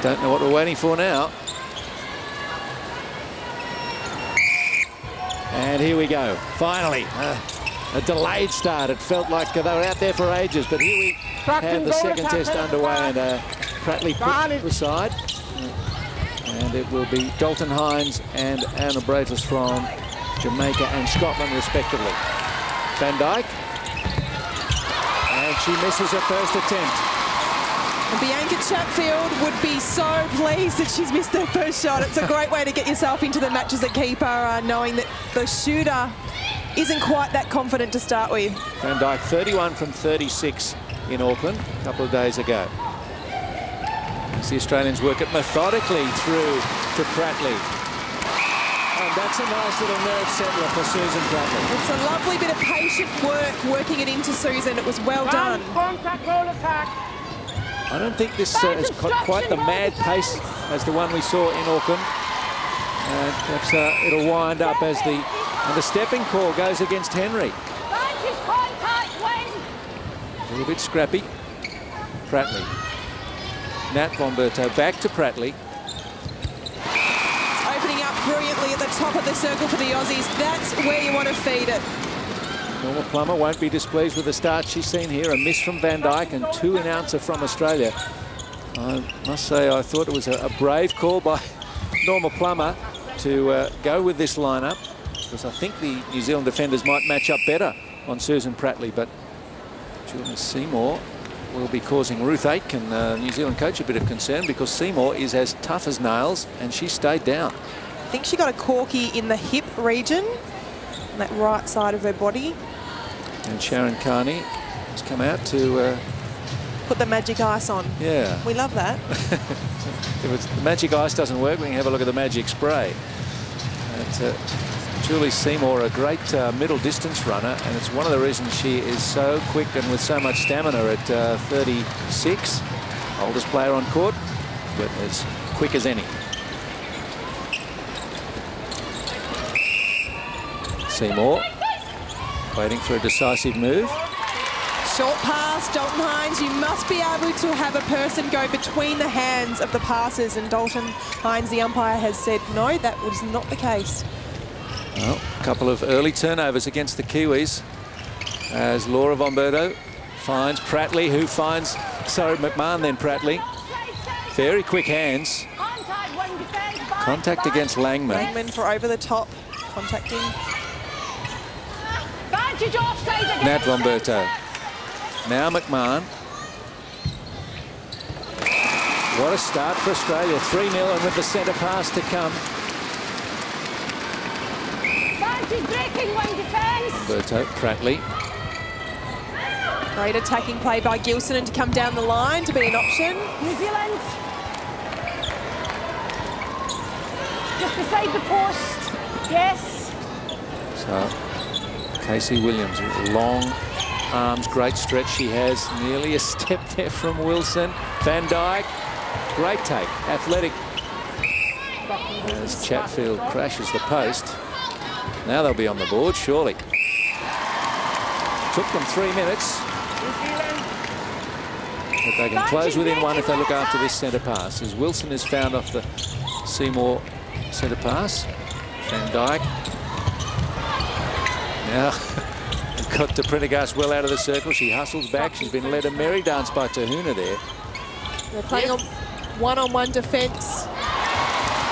Don't know what we're waiting for now. And here we go. Finally, a delayed start. It felt like they were out there for ages, but here we have the second test underway, and Pratley put aside. And it will be Dalton Hines and Anna Braitlis from Jamaica and Scotland, respectively. Van Dijk. And she misses her first attempt. And Bianca Chatfield would be so pleased that she's missed her first shot. It's a great way to get yourself into the match as a keeper, knowing that the shooter isn't quite that confident to start with. Van Dijk 31 from 36 in Auckland a couple of days ago. As the Australians work it methodically through to Pratley. And that's a nice little nerve settler for Susan Pratley. It's a lovely bit of patient work working it into Susan. It was well done. I don't think this has got quite the mad pace as the one we saw in Auckland. Perhaps it'll wind up as the stepping call goes against Henry. A little bit scrappy. Pratley. Nat Bomberto back to Pratley. Opening up brilliantly at the top of the circle for the Aussies. That's where you want to feed it. Norma Plummer won't be displeased with the start she's seen here. A miss from Van Dijk and 2 in answer from Australia. I must say I thought it was a brave call by Norma Plummer to go with this lineup, because I think the New Zealand defenders might match up better on Susan Pratley, but Julia Seymour will be causing Ruth Aitken, New Zealand coach, a bit of concern, because Seymour is as tough as nails and she stayed down. I think she got a corky in the hip region, on that right side of her body. And Sharon Carney has come out to put the magic ice on. Yeah. We love that. If the magic ice doesn't work, we can have a look at the magic spray. And, Julie Seymour, a great middle distance runner, and it's one of the reasons she is so quick and with so much stamina at 36. Oldest player on court, but as quick as any. Seymour waiting for a decisive move. Short pass, Dalton Hines. You must be able to have a person go between the hands of the passers, and Dalton Hines, the umpire, has said no, that was not the case. Well, a couple of early turnovers against the Kiwis as Laura Bomberto finds Pratley, who finds, McMahon then Pratley. Very quick hands. Contact against Langman. Langman for over the top, contacting. Nat Bomberto. Now McMahon. What a start for Australia. 3-0, and with the centre pass to come. Bomberto, Pratley. Great attacking play by Gilson, and to come down the line to be an option. New Zealand. Just beside the post. Yes. So, Casey Williams, long arms, great stretch she has. Nearly a step there from Wilson. Van Dijk, great take, athletic. As Chatfield crashes the post. Now they'll be on the board, surely. Took them 3 minutes. But they can close within 1 if they look after this centre pass. As Wilson is found off the Seymour centre pass. Van Dijk. Now got to Prendergast well out of the circle. She hustles back. She's been led a merry dance by Huna there. They're playing on one-on-one defence.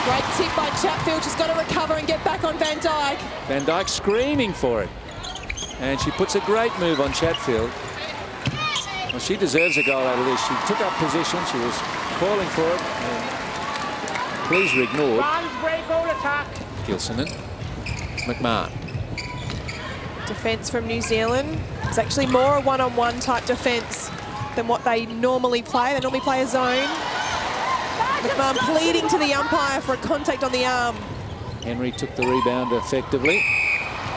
Great tip by Chatfield. She's got to recover and get back on Van Dijk. Van Dijk screaming for it. And she puts a great move on Chatfield. Well, she deserves a goal out of this. She took up position. She was calling for it. And please ignored. Gilson and McMahon. Defence from New Zealand. It's actually more a one-on-one type defence than what they normally play. They normally play a zone. McMahon pleading to the umpire for a contact on the arm. Henry took the rebound effectively.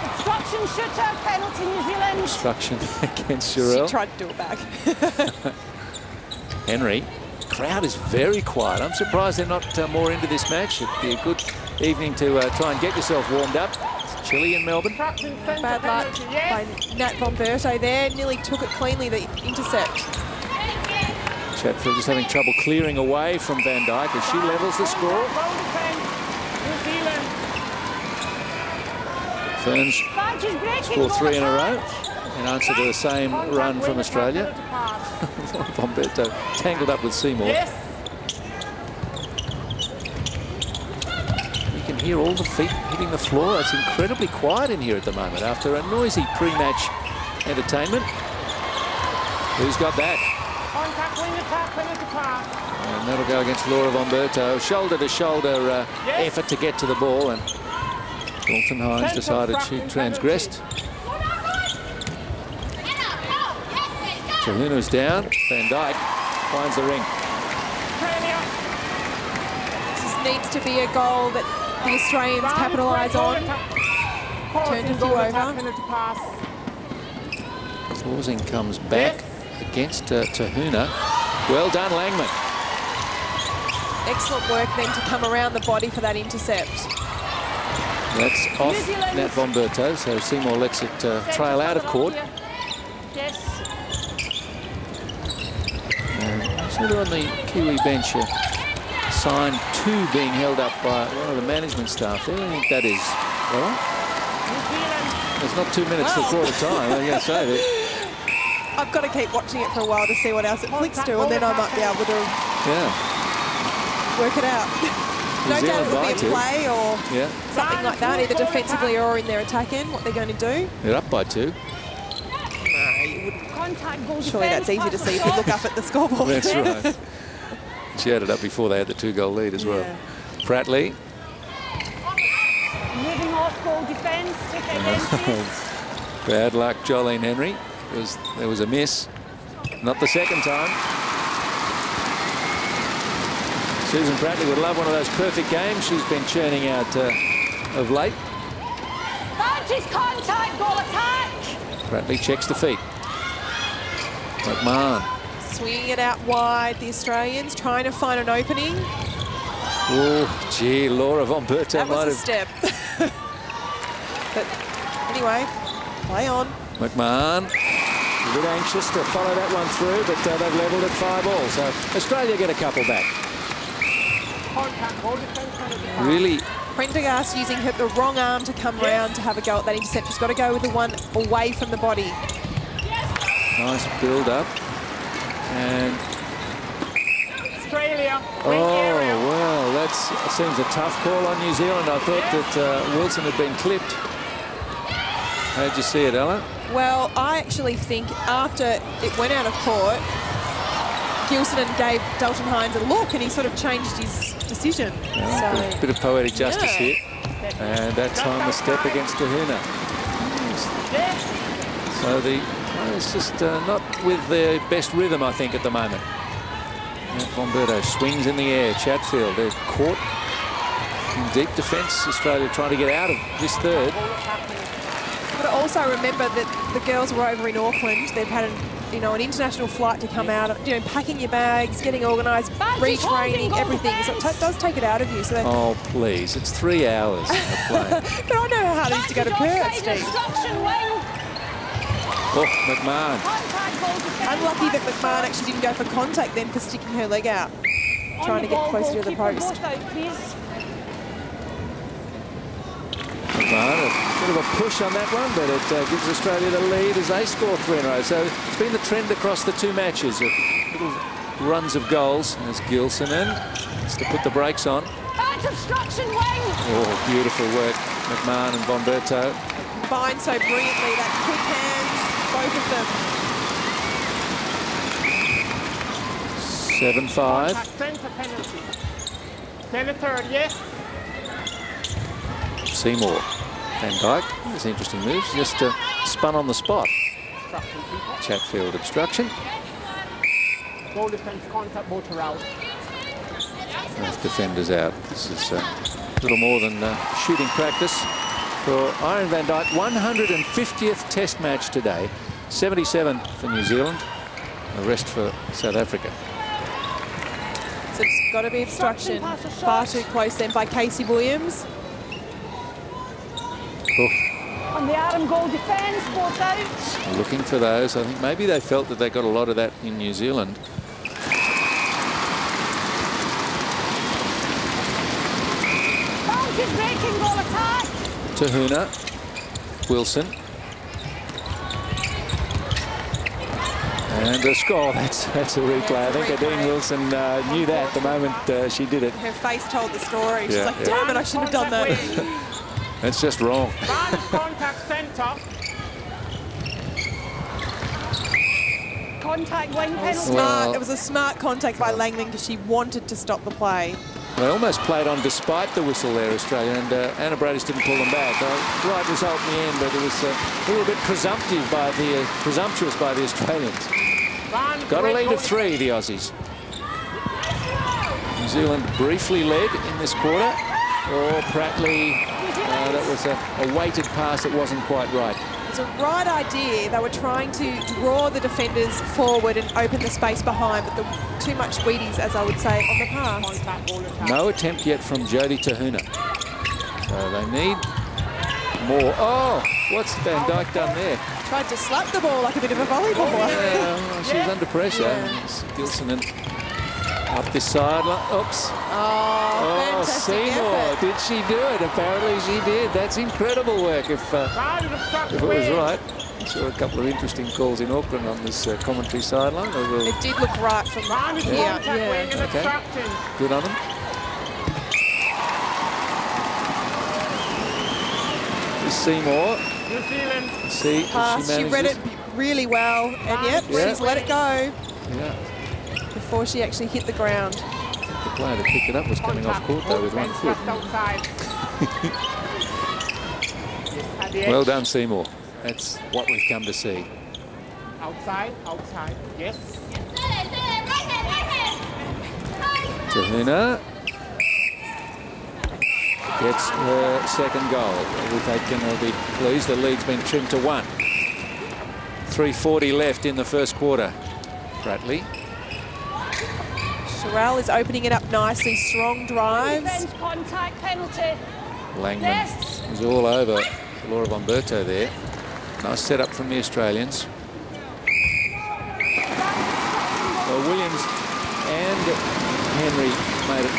Obstruction shooter, penalty New Zealand. Obstruction against Sharelle. She tried to do it back. Henry. Crowd is very quiet. I'm surprised they're not more into this match. It'd be a good evening to try and get yourself warmed up. It's chilly in Melbourne. Bad luck by Nat Bomberto there. Nearly took it cleanly, the intercept. Chatfield just having trouble clearing away from Van Dyke as she levels the score. Ferns score 3 in a row in answer to the same run from Australia. Bomberto tangled up with Seymour. You can hear all the feet hitting the floor. It's incredibly quiet in here at the moment after a noisy pre-match entertainment. Who's got that? And that'll go against Laura Bomberto. Shoulder-to-shoulder effort to get to the ball, and Dalton Hines decided she transgressed. So Huna's down. Van Dyke finds the ring. This needs to be a goal that the Australians capitalise on. Turned a few over. Pausing comes back against Huna. Well done, Langman. Excellent work then to come around the body for that intercept. That's off Nat Bomberto, so Seymour lets it trail out of court. Sort of on the Kiwi bench, sign 2 being held up by one of the management staff there. I think that is, well, there's not 2 minutes to quarter time, I'm going to say that. I've got to keep watching it for a while to see what else it flicks to, and then I might be able to work it out. No doubt it will be a play or something like that, either defensively or in their attack end, what they're going to do. They're up by 2. Surely that's easy to see if you look up at the scoreboard. That's right. She had it up before they had the 2-goal lead as well. Pratley. Moving off goal defence, Bad luck, Jolene Henry. There was a miss. Not the second time. Susan Pratley would love one of those perfect games she's been churning out of late. Vantage contact, goal attack. Pratley checks the feet. McMahon. Swinging it out wide, the Australians trying to find an opening. Oh, gee, Laura Bomberto might have... That was a step. But anyway, play on. McMahon, a bit anxious to follow that one through, but they've levelled at 5-all. So Australia get a couple back. Really... Prendergast using the wrong arm to come round to have a go at that intercept. She's got to go with the one away from the body. Nice build-up. And... Australia. Oh, well, that seems a tough call on New Zealand. I thought that Wilson had been clipped. How'd you see it, Ella? Well, I actually think after it went out of court, Gilson gave Dalton Hines a look and he sort of changed his decision. So, a bit of poetic justice here. And that time a step against Huna. So it's just not with their best rhythm, I think, at the moment. Bomberto swings in the air. Chatfield, they're caught in deep defence. Australia trying to get out of this third. But also remember that the girls were over in Auckland. They've had an international flight to come out. Packing your bags, getting organised, retraining, everything. So it does take it out of you. So oh please, it's 3 hours of play. But I know how hard it is to go to Perth, Steve. Oh, McMahon. Unlucky that McMahon actually didn't go for contact then for sticking her leg out, trying to get closer to the post. McMahon, a bit of a push on that one, but it gives Australia the lead as they score 3 in a row. So it's been the trend across the 2 matches of little runs of goals. As Gilson has to put the brakes on. Oh, beautiful work, McMahon and Bomberto. Combined so brilliantly, that quick hands, both of them. 7-5. Centre penalty. Centre third, yes. Seymour. Van Dyke, that's interesting moves, just spun on the spot. Chatfield obstruction. Goal defence contact, both are out. Both defenders out. This is a little more than shooting practice for Irene Van Dyke. 150th Test match today. 77 for New Zealand. The rest for South Africa. So it's got to be obstruction. Far too close then by Casey Williams. On the Adam goal defence, both out. Looking for those. I think maybe they felt that they got a lot of that in New Zealand. to Huna. Wilson. And a score. That's a replay. I think Adine Wilson knew that the moment she did it. Her face told the story. She's like, damn it, I shouldn't have done that. That's just wrong. Contact centre. Contact wing penalty. Well, it was a smart contact by Langman because she wanted to stop the play. They almost played on despite the whistle there, Australia, and Anna Bradis didn't pull them back. Right result in the end, but it was a little bit presumptuous by the Australians. Got a lead of 3, the Aussies. New Zealand briefly led in this quarter. Oh, Pratley, that was a weighted pass that wasn't quite right. It was a right idea. They were trying to draw the defenders forward and open the space behind, but too much Wheaties, as I would say, on the pass. No attempt yet from Jodi to Huna. So they need more. Oh, what's Van Dijk done there? Tried to slap the ball like a bit of a volleyball. Yeah, she was under pressure. Yeah. Gilson and up this sideline. Oops. Oh, Seymour. effort. Did she do it? Apparently she did. That's incredible work if it was right. I saw a couple of interesting calls in Auckland on this commentary sideline. It did look right from here. Yeah. Okay. Good on them. Seymour. See, She read it really well, and yep, she's let it go. Yeah. Before she actually hit the ground. The player that picked it up was coming off court though with 1 foot. Well done, Seymour. That's what we've come to see. Outside, yes. To Huna. Gets her second goal. They can be pleased. The lead's been trimmed to 1. 3:40 left in the first quarter. Pratley. Sharelle is opening it up nicely. Strong drives. Contact penalty. Langman is all over Laura Bomberto there. Nice setup from the Australians. Well, Williams and Henry made it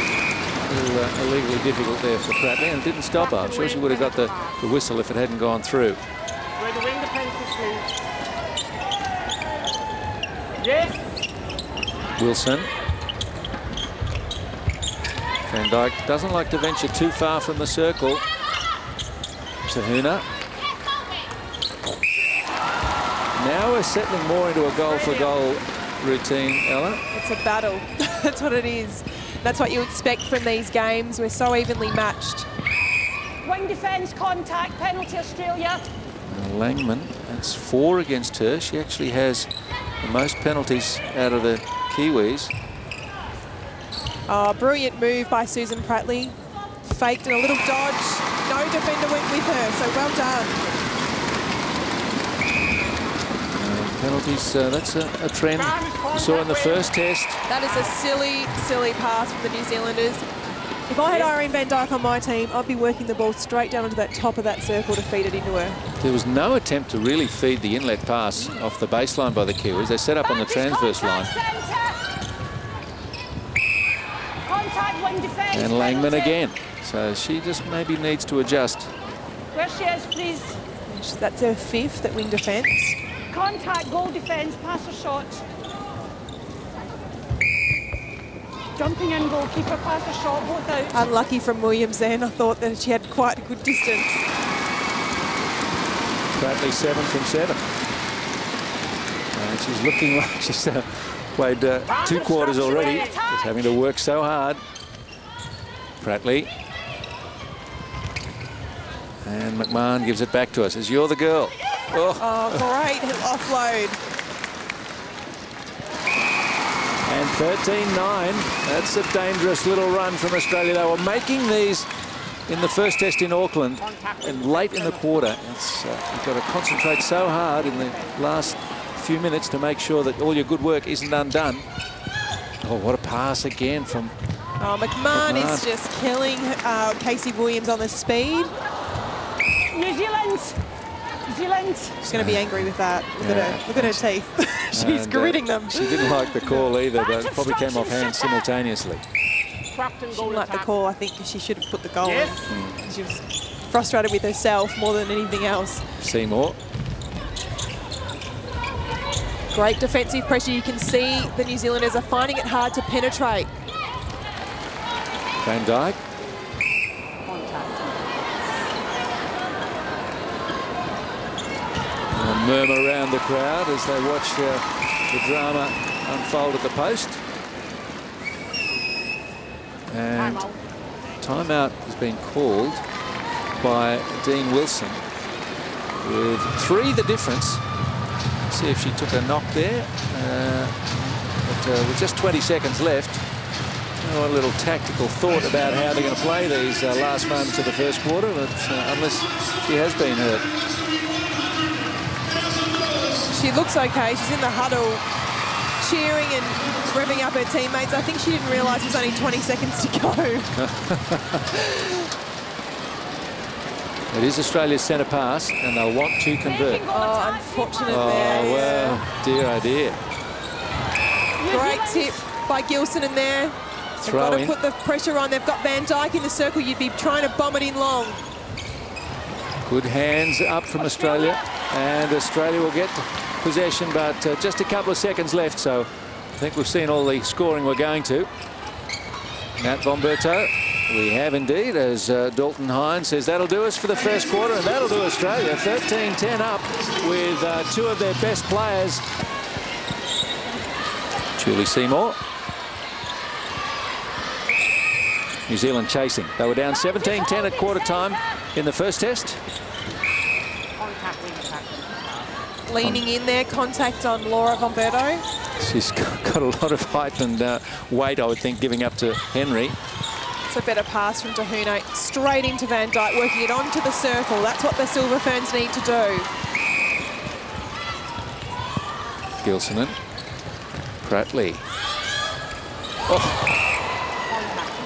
illegally difficult there for Pratley, and it didn't stop her. I'm sure she would have got the whistle if it hadn't gone through. Where the wing defense is. Yes. Wilson. Van Dijk doesn't like to venture too far from the circle. To Huna. Now we're settling more into a goal-for-goal routine, Ella. It's a battle. That's what it is. That's what you expect from these games. We're so evenly matched. Wing defence, contact, penalty, Australia. And Langman, that's 4 against her. She actually has the most penalties out of the Kiwis. Oh, brilliant move by Susan Pratley. Faked and a little dodge. No defender went with her, so well done. Penalties, that's a trend we saw in the first test. That is a silly, silly pass from the New Zealanders. If I had Irene Van Dijk on my team, I'd be working the ball straight down into that top of that circle to feed it into her. There was no attempt to really feed the inlet pass off the baseline by the Kiwis. They set up on the transverse line. And Langman again. So she just maybe needs to adjust. Where she is, please. That's her 5th at wing defence. Contact, goal defence, pass or shot. Jumping in, goalkeeper, pass or shot, both out. Unlucky from Williams then. I thought that she had quite a good distance. Pratley 7 from 7. And she's looking like she's played 2 quarters already. Just having to work so hard. Pratley. And McMahon gives it back to us. Says, you're the girl. Oh, great offload. And 13-9. That's a dangerous little run from Australia. They were making these in the first test in Auckland and late in the quarter. You've got to concentrate so hard in the last few minutes to make sure that all your good work isn't undone. Oh, what a pass again from McMahon is just killing Casey Williams on the speed. New Zealand. She's going to be angry with that. Look at her teeth. She's gritting them. She didn't like the call either. They probably came off hands simultaneously. She didn't like the call, I think, because she should have put the goal in. She was frustrated with herself more than anything else. Seymour. Great defensive pressure. You can see the New Zealanders are finding it hard to penetrate. Van Dijk. A murmur around the crowd as they watch the drama unfold at the post. And timeout has been called by Dean Wilson with 3 the difference. See if she took a knock there, but with just 20 seconds left, a little tactical thought about how they're going to play these last moments of the first quarter, but unless she has been hurt. She looks okay. She's in the huddle cheering and revving up her teammates. I think she didn't realise there's only 20 seconds to go. It is Australia's centre pass, and they'll want to convert. Oh, unfortunate Oh, there. well, dear, oh dear. Great tip by Gilson in there. They've got to put the pressure on. They've got Van Dijk in the circle. You'd be trying to bomb it in long. Good hands up from Australia, and Australia will get possession, but just a couple of seconds left, so I think we've seen all the scoring we're going to. Matt von Berto. We have indeed, as Dalton Hines says, that'll do us for the first quarter, and that'll do Australia 13-10 up with 2 of their best players. Julie Seymour. New Zealand chasing. They were down 17-10 at quarter time in the first test. Leaning in there, contact on Laura von Berto. She's got a lot of height and weight, I would think, giving up to Henry. It's a better pass from Huna, straight into Van Dijk, working it onto the circle. That's what the Silver Ferns need to do. Gilsonen. Pratley.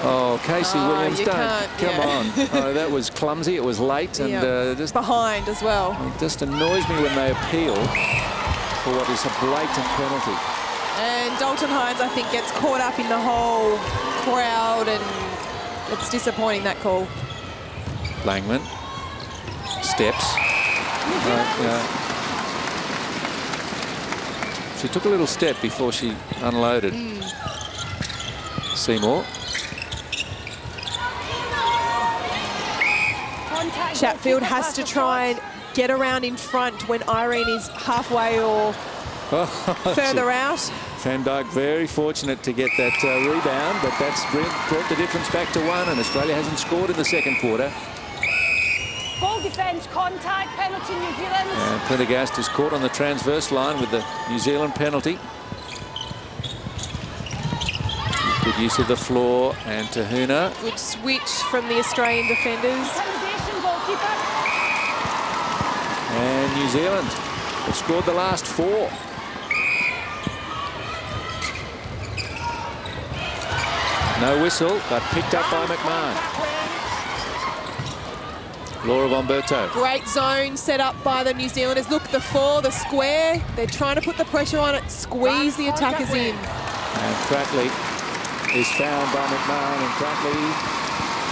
Oh, Casey Williams, don't. Come on. Oh, that was clumsy. It was late and just behind as well. It just annoys me when they appeal for what is a blatant penalty. And Dalton Hines, I think, gets caught up in the whole crowd, and it's disappointing, that call. Langman. Steps. She took a little step before she unloaded. Seymour. Chatfield has to try and get around in front when Irene is halfway or further out. Van Dijk very fortunate to get that rebound, but that's brought the difference back to 1, and Australia hasn't scored in the second quarter. Ball defence, contact, penalty New Zealand. And Prendergast is caught on the transverse line with the New Zealand penalty. Good use of the floor, and to Huna. Good switch from the Australian defenders. And New Zealand have scored the last 4. No whistle, but picked up by McMahon. Laura von Berto. Great zone set up by the New Zealanders. Look, the 4, the square. They're trying to put the pressure on it, squeeze the attackers in. And Pratley is found by McMahon, and Pratley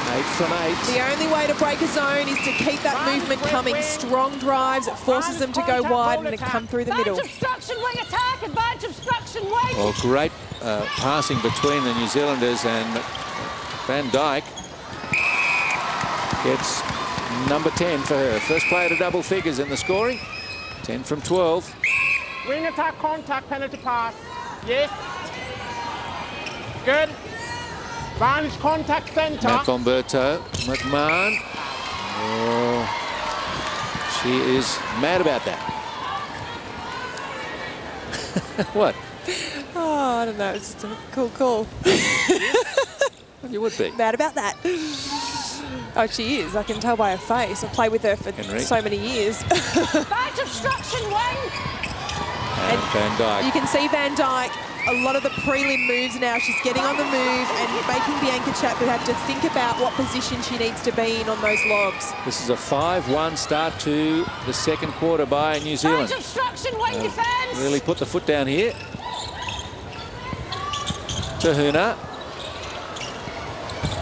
8 from 8. The only way to break a zone is to keep that movement coming. Strong drives, it forces them to go wide and to come through the middle. Obstruction wing attack, advantage obstruction wing. Well, great passing between the New Zealanders, and Van Dijk gets number 10 for her. First player to double figures in the scoring. 10 from 12. Wing attack, contact, penalty pass. Yes. Good. Vantage contact centre. Matt von Berto. McMahon. Oh, she is mad about that. What? Oh, I don't know. It's just a cool call. Well, you would be. Mad about that. Oh, she is. I can tell by her face. I've played with her for so many years. Badge obstruction wing. And Van Dijk. You can see Van Dijk. A lot of the prelim moves now. She's getting on the move and making Bianca Chatfield have to think about what position she needs to be in on those logs. This is a 5-1 start to the second quarter by New Zealand. Badge obstruction wing defence. Really put the foot down here. To Huna.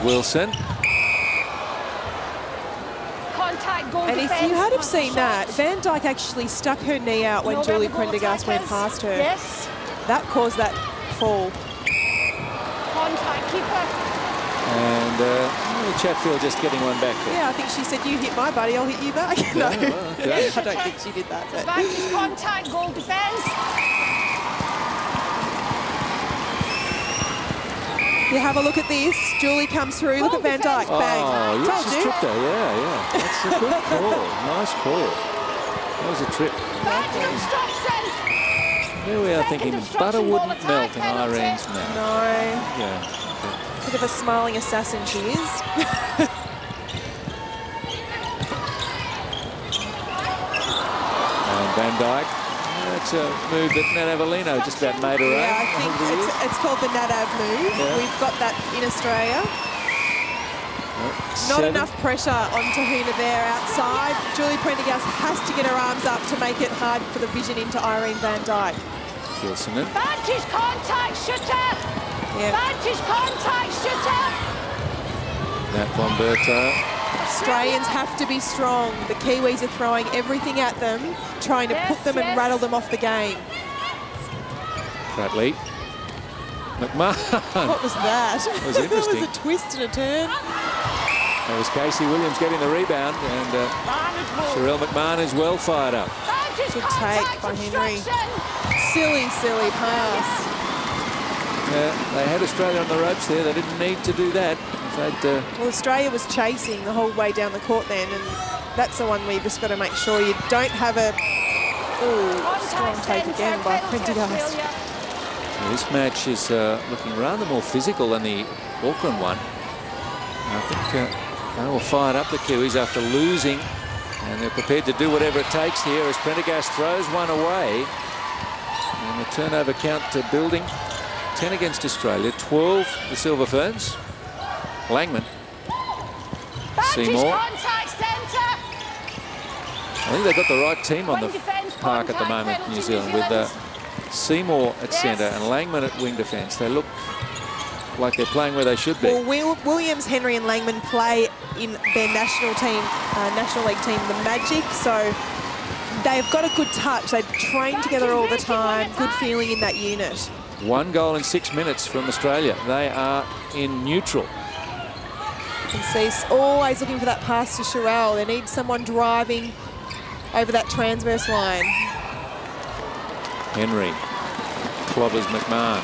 Wilson. goal And if defence. you had have seen that, Van Dijk actually stuck her knee out when Julie Prendergast went past her. Yes. That caused that fall. Contact keeper. And Chatfield just getting one back there. Yeah, I think she said, you hit my buddy, I'll hit you back. No, well, okay. I don't think she did that. But. Advantage contact, goal defence. You have a look at this. Julie comes through. Look at Van Dijk. Bang. Oh, yes, she's tripped her. Yeah. That's a good call. Nice call. That was a trip. Advantage obstruction. There we are thinking butter wouldn't melt in Irene's mouth. No. Yeah. Bit of a smiling assassin she is. And Van Dijk. That's a move that Nat Avellino just about made her own. Yeah, I think it's called the Nadav move. Yeah. We've got that in Australia. Not enough pressure onto Huna there outside. Julie Prendergast has to get her arms up to make it hard for the vision into Irene Van Dijk. Gilsonen. Advantage contact shooter. Yeah. Advantage contact shooter. Nat von Berto. Australians have to be strong. The Kiwis are throwing everything at them, trying to put them and rattle them off the game. Pratley. McMahon. What was that? It was interesting. That was a twist and a turn. That was Casey Williams getting the rebound, and Sharelle McMahon is well fired up. Good take by Henry. Silly pass. Yeah, they had Australia on the ropes there. They didn't need to do that. Well, Australia was chasing the whole way down the court then, and that's the one we've just got to make sure you don't have a strong take again by Prendergast. This match is looking rather more physical than the Auckland one. And I think they were fired up, the Kiwis, after losing, and they're prepared to do whatever it takes here as Prendergast throws one away. And the turnover count building. 10 against Australia, 12 the Silver Ferns. Langman. Seymour. I think they've got the right team on the park at the moment, New Zealand, with Seymour at centre and Langman at wing defence. They look like they're playing where they should be. Well, Williams, Henry and Langman play in their national team, National League team, the Magic, so they've got a good touch. They train together all the time, good feeling in that unit. 1 goal in 6 minutes from Australia. They are in neutral. You can see always looking for that pass to Sharelle. They need someone driving over that transverse line. Henry clobbers McMahon.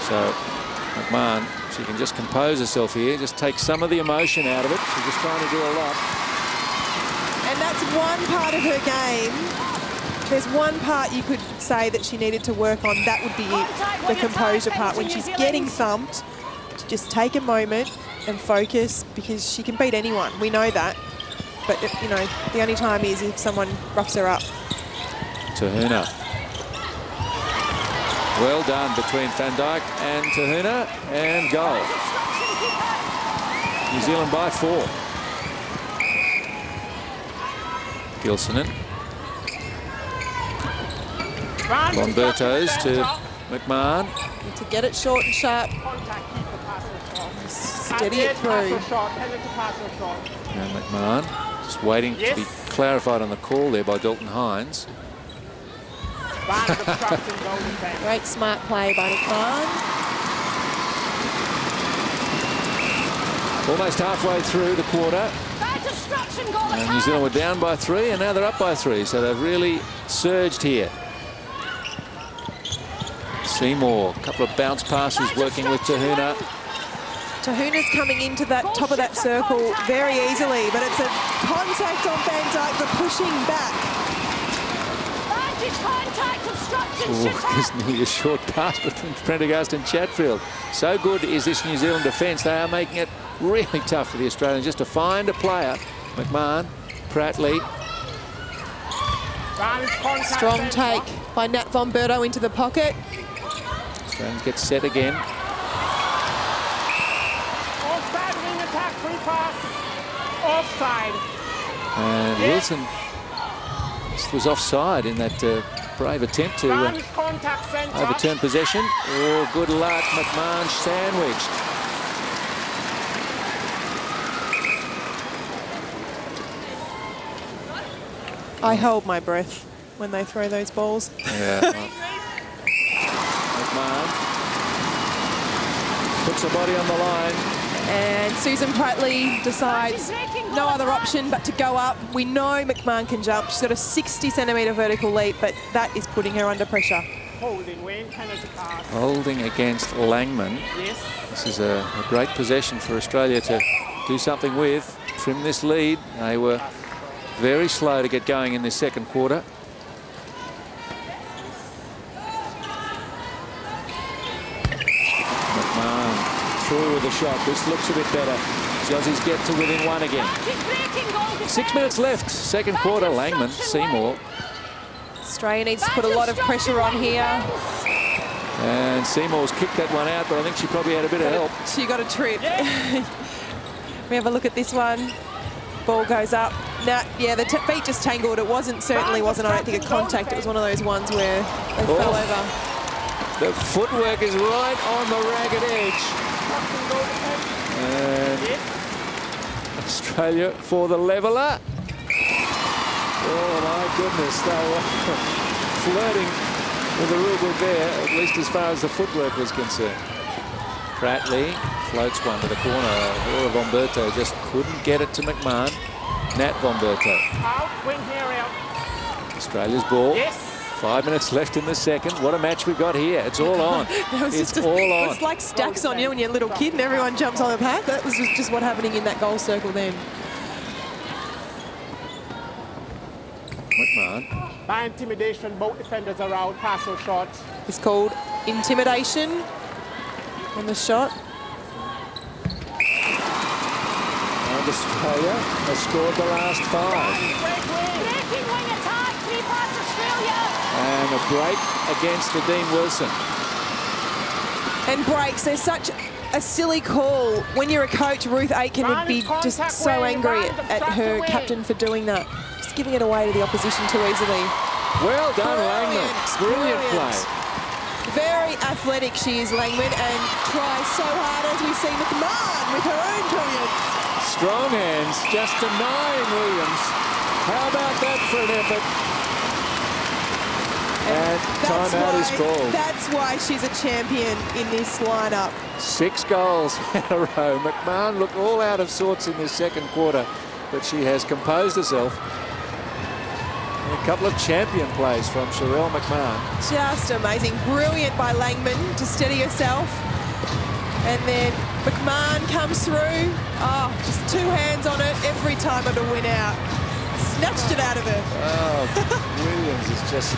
So McMahon, she can just compose herself here, just take some of the emotion out of it. She's just trying to do a lot. And that's one part of her game. There's one part you could say that she needed to work on. That would be it, the composure part. When she's getting thumped, to just take a moment and focus, because she can beat anyone. We know that. But, you know, the only time is if someone roughs her up. Huna. Well done between Van Dijk and Huna, and goal. New Zealand by 4. Gilsonen. Von Bertos to McMahon. Need to get it short and sharp. Steady it through. And McMahon just waiting to be clarified on the call there by Dalton Hines. Great smart play by McMahon. Almost halfway through the quarter. And New Zealand were down by 3, and now they're up by 3. So they've really surged here. Seymour, a couple of bounce passes working with Huna. Huna's coming into that top of that circle very easily, but it's a contact on Van Dijk, the pushing back. It's nearly a short pass between Prendergast and Chatfield. So good is this New Zealand defence. They are making it really tough for the Australians just to find a player. McMahon, Pratley. Strong take by Nat von Berto into the pocket. Australians get set again. Offside, wing attack, free pass. Offside. And Wilson was offside in that brave attempt to overturn possession. Oh, good luck. McMahon sandwiched. I hold my breath when they throw those balls. Yeah. McMahon puts her body on the line. And Susan Pratley decides no other option but to go up. We know McMahon can jump. She's got a 60-centimetre vertical leap, but that is putting her under pressure. Holding, Wayne, penalty pass. Holding against Langman. Yes. This is a great possession for Australia to do something with. Trim this lead. They were very slow to get going in this second quarter. McMahon through with the shot. This looks a bit better. The Aussies get to within one again. 6 minutes left. Second quarter. Langman, Seymour. Australia needs to put a lot of pressure on here. And Seymour's kicked that one out, but I think she probably had a bit of help. She got a trip. We have a look at this one. Ball goes up. Now, yeah, the feet just tangled. It certainly wasn't, I don't think, a contact. It was one of those ones where they fell over. The footwork is right on the ragged edge. And Australia for the leveller. Oh, my goodness. They were flirting with the rule book there, at least as far as the footwork was concerned. Pratley floats one to the corner. Laura Vomberto just couldn't get it to McMahon. Nat Vomberto. Out, wing here, out. Australia's ball. Yes. 5 minutes left in the second. What a match we've got here. It's all on. It's all on. It's like stacks on you when you're a little kid and everyone jumps on the pack. That was just what's happening in that goal circle then. McMahon. By intimidation, both defenders are out, pass or shot. It's called intimidation on the shot. And Australia has scored the last 5. Breaking wing attack, 3 pass Australia. And a break against Nadine Wilson. And breaks, there's such a silly call. When you're a coach, Ruth Aitken would be just so angry at her captain for doing that. Just giving it away to the opposition too easily. Well done, Langman. Brilliant play. Very athletic she is, Langman, and tries so hard, as we see McMahon with her own brilliance. Strong hands, just denying Williams. How about that for an effort? And timeout is called. That's why she's a champion in this lineup. 6 goals in a row. McMahon looked all out of sorts in this second quarter, but she has composed herself. And a couple of champion plays from Sharelle McMahon. Just amazing. Brilliant by Langman to steady herself. And then McMahon comes through. Oh, just 2 hands on it every time of the win out. Snatched it out of her. Oh, Williams is just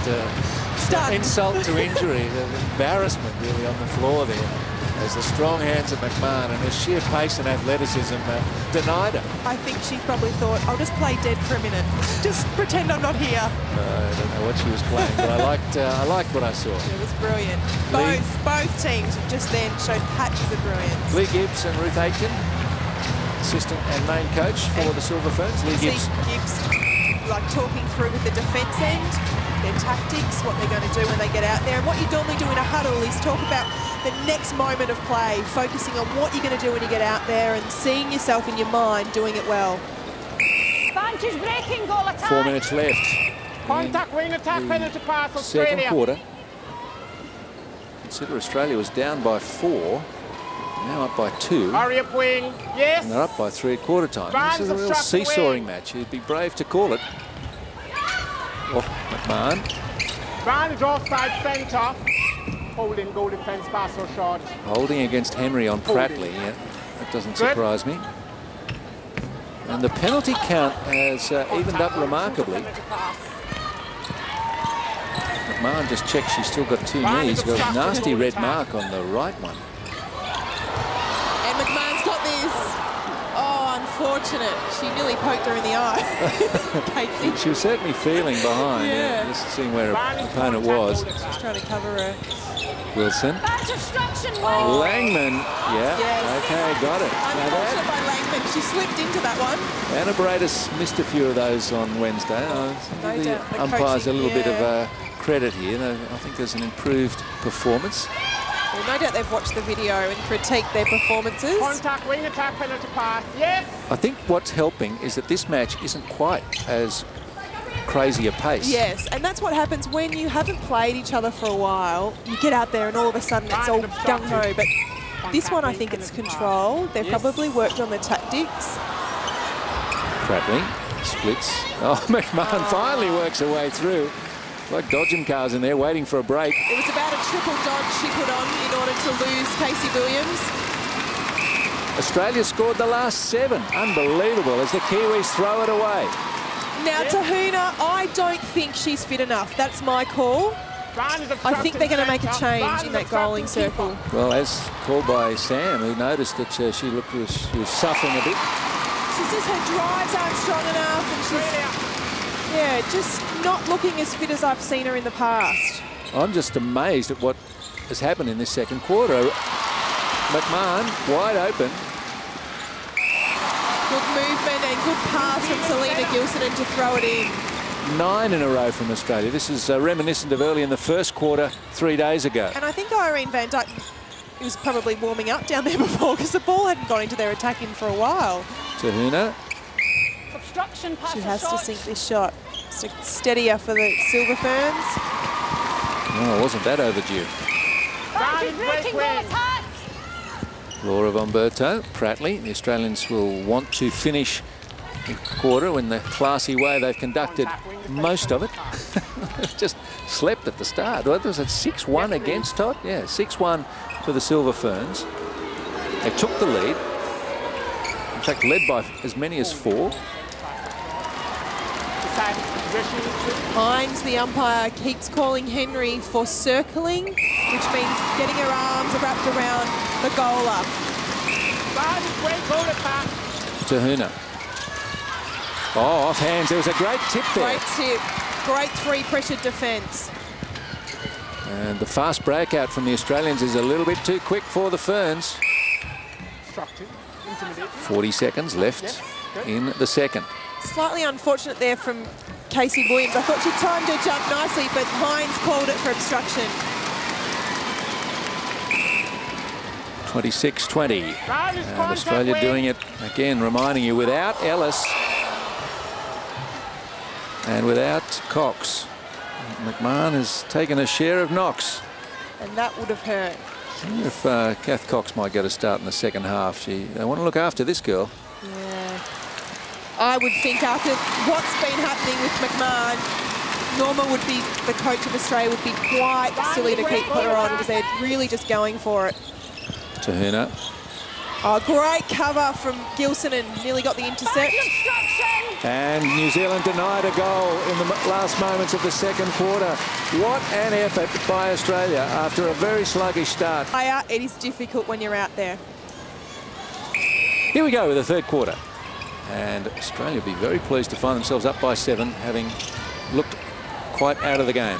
insult to injury. The embarrassment really on the floor there. As the strong hands of McMahon and her sheer pace and athleticism denied her. I think she probably thought, I'll just play dead for a minute. Just pretend I'm not here. I don't know what she was playing, but I liked what I saw. It was brilliant. Both teams have just then showed patches of brilliance. Lee Gibbs and Ruth Aitken, assistant and main coach for the Silver Ferns. Lee Gibbs. Like talking through with the defence end, their tactics, what they're going to do when they get out there. And what you normally do in a huddle is talk about the next moment of play, focusing on what you're going to do when you get out there and seeing yourself in your mind doing it well. Vantage breaking goal attack. 4 minutes left. Contact wing attack, penalty pass Australia. Second quarter. Consider Australia was down by 4. Now up by 2. Hurry up wing, yes. And they're up by 3 at quarter time. This is a real seesawing match. You'd be brave to call it. Oh, McMahon. Vantage offside centre. Holding goal defence, pass or shot. Holding against Henry on Pratley. Yeah, that doesn't surprise me. And the penalty count has evened up remarkably. McMahon just checked she's still got 2 knees. Got a nasty red mark on the right one. And McMahon's got this. Oh, unfortunate. She nearly poked her in the eye. Casey. She was certainly feeling behind. Yeah. Just seeing where her opponent was. She's trying to cover her. Wilson. Oh. Langman. Yeah. Yes. Okay, got it. Unfortunate by Langman. She slipped into that one. Anna Bradis missed a few of those on Wednesday. No the umpires a little bit of credit here. I think there's an improved performance. Well, no doubt they've watched the video and critiqued their performances. Contact wing attack, penalty pass, yes. I think what's helping is that this match isn't quite as crazier pace. Yes, and that's what happens when you haven't played each other for a while. You get out there and all of a sudden it's all gung-ho. But this one, I think it's controlled. They've probably worked on the tactics. Pratley splits. Oh, McMahon finally works her way through. Like dodgem cars in there waiting for a break. It was about a triple dodge she put on in order to lose Casey Williams. Australia scored the last 7. Unbelievable as the Kiwis throw it away. Now to Huna, I don't think she's fit enough. That's my call. I think they're going to make a change in that goaling circle. Well, as called by Sam, who noticed that she was suffering a bit. She says her drives aren't strong enough, and she's just not looking as fit as I've seen her in the past. I'm just amazed at what has happened in this second quarter. McMahon wide open. Good movement and good pass from Selena Gilson to throw it in. 9 in a row from Australia. This is reminiscent of early in the first quarter 3 days ago. And I think Irene Van Dyke was probably warming up down there before because the ball hadn't gone into their attacking for a while. To Huna. Obstruction, pass She has to sink this shot. Steadier for the Silver Ferns. Oh, wasn't that overdue? Laura von Berto, Pratley. The Australians will want to finish the quarter in the classy way they've conducted most of it. Just slept at the start. What was it, 6-1 against Todd? Yeah, 6-1 for the Silver Ferns. They took the lead. In fact, led by as many as 4. Hines, the umpire, keeps calling Henry for circling, which means getting her arms wrapped around the goaler. To Huna. Oh, off hands. There was a great tip there. Great tip. Great three-pressured defence. And the fast breakout from the Australians is a little bit too quick for the Ferns. 40 seconds left in the second. Slightly unfortunate there from Casey Williams. I thought she timed her jump nicely, but Hines called it for obstruction. 26-20. And Australia doing it again, reminding you, without Ellis and without Cox. McMahon has taken a share of knocks. And that would have hurt. I wonder if Kath Cox might get a start in the second half. They want to look after this girl. Yeah. I would think after what's been happening with McMahon, Norma would be, the coach of Australia, would be quite silly to keep her on because they're really just going for it. To Huna. Oh, great cover from Gilson and nearly got the intercept. And New Zealand denied a goal in the last moments of the second quarter. What an effort by Australia after a very sluggish start. It is difficult when you're out there. Here we go with the third quarter. And Australia will be very pleased to find themselves up by 7, having looked quite out of the game.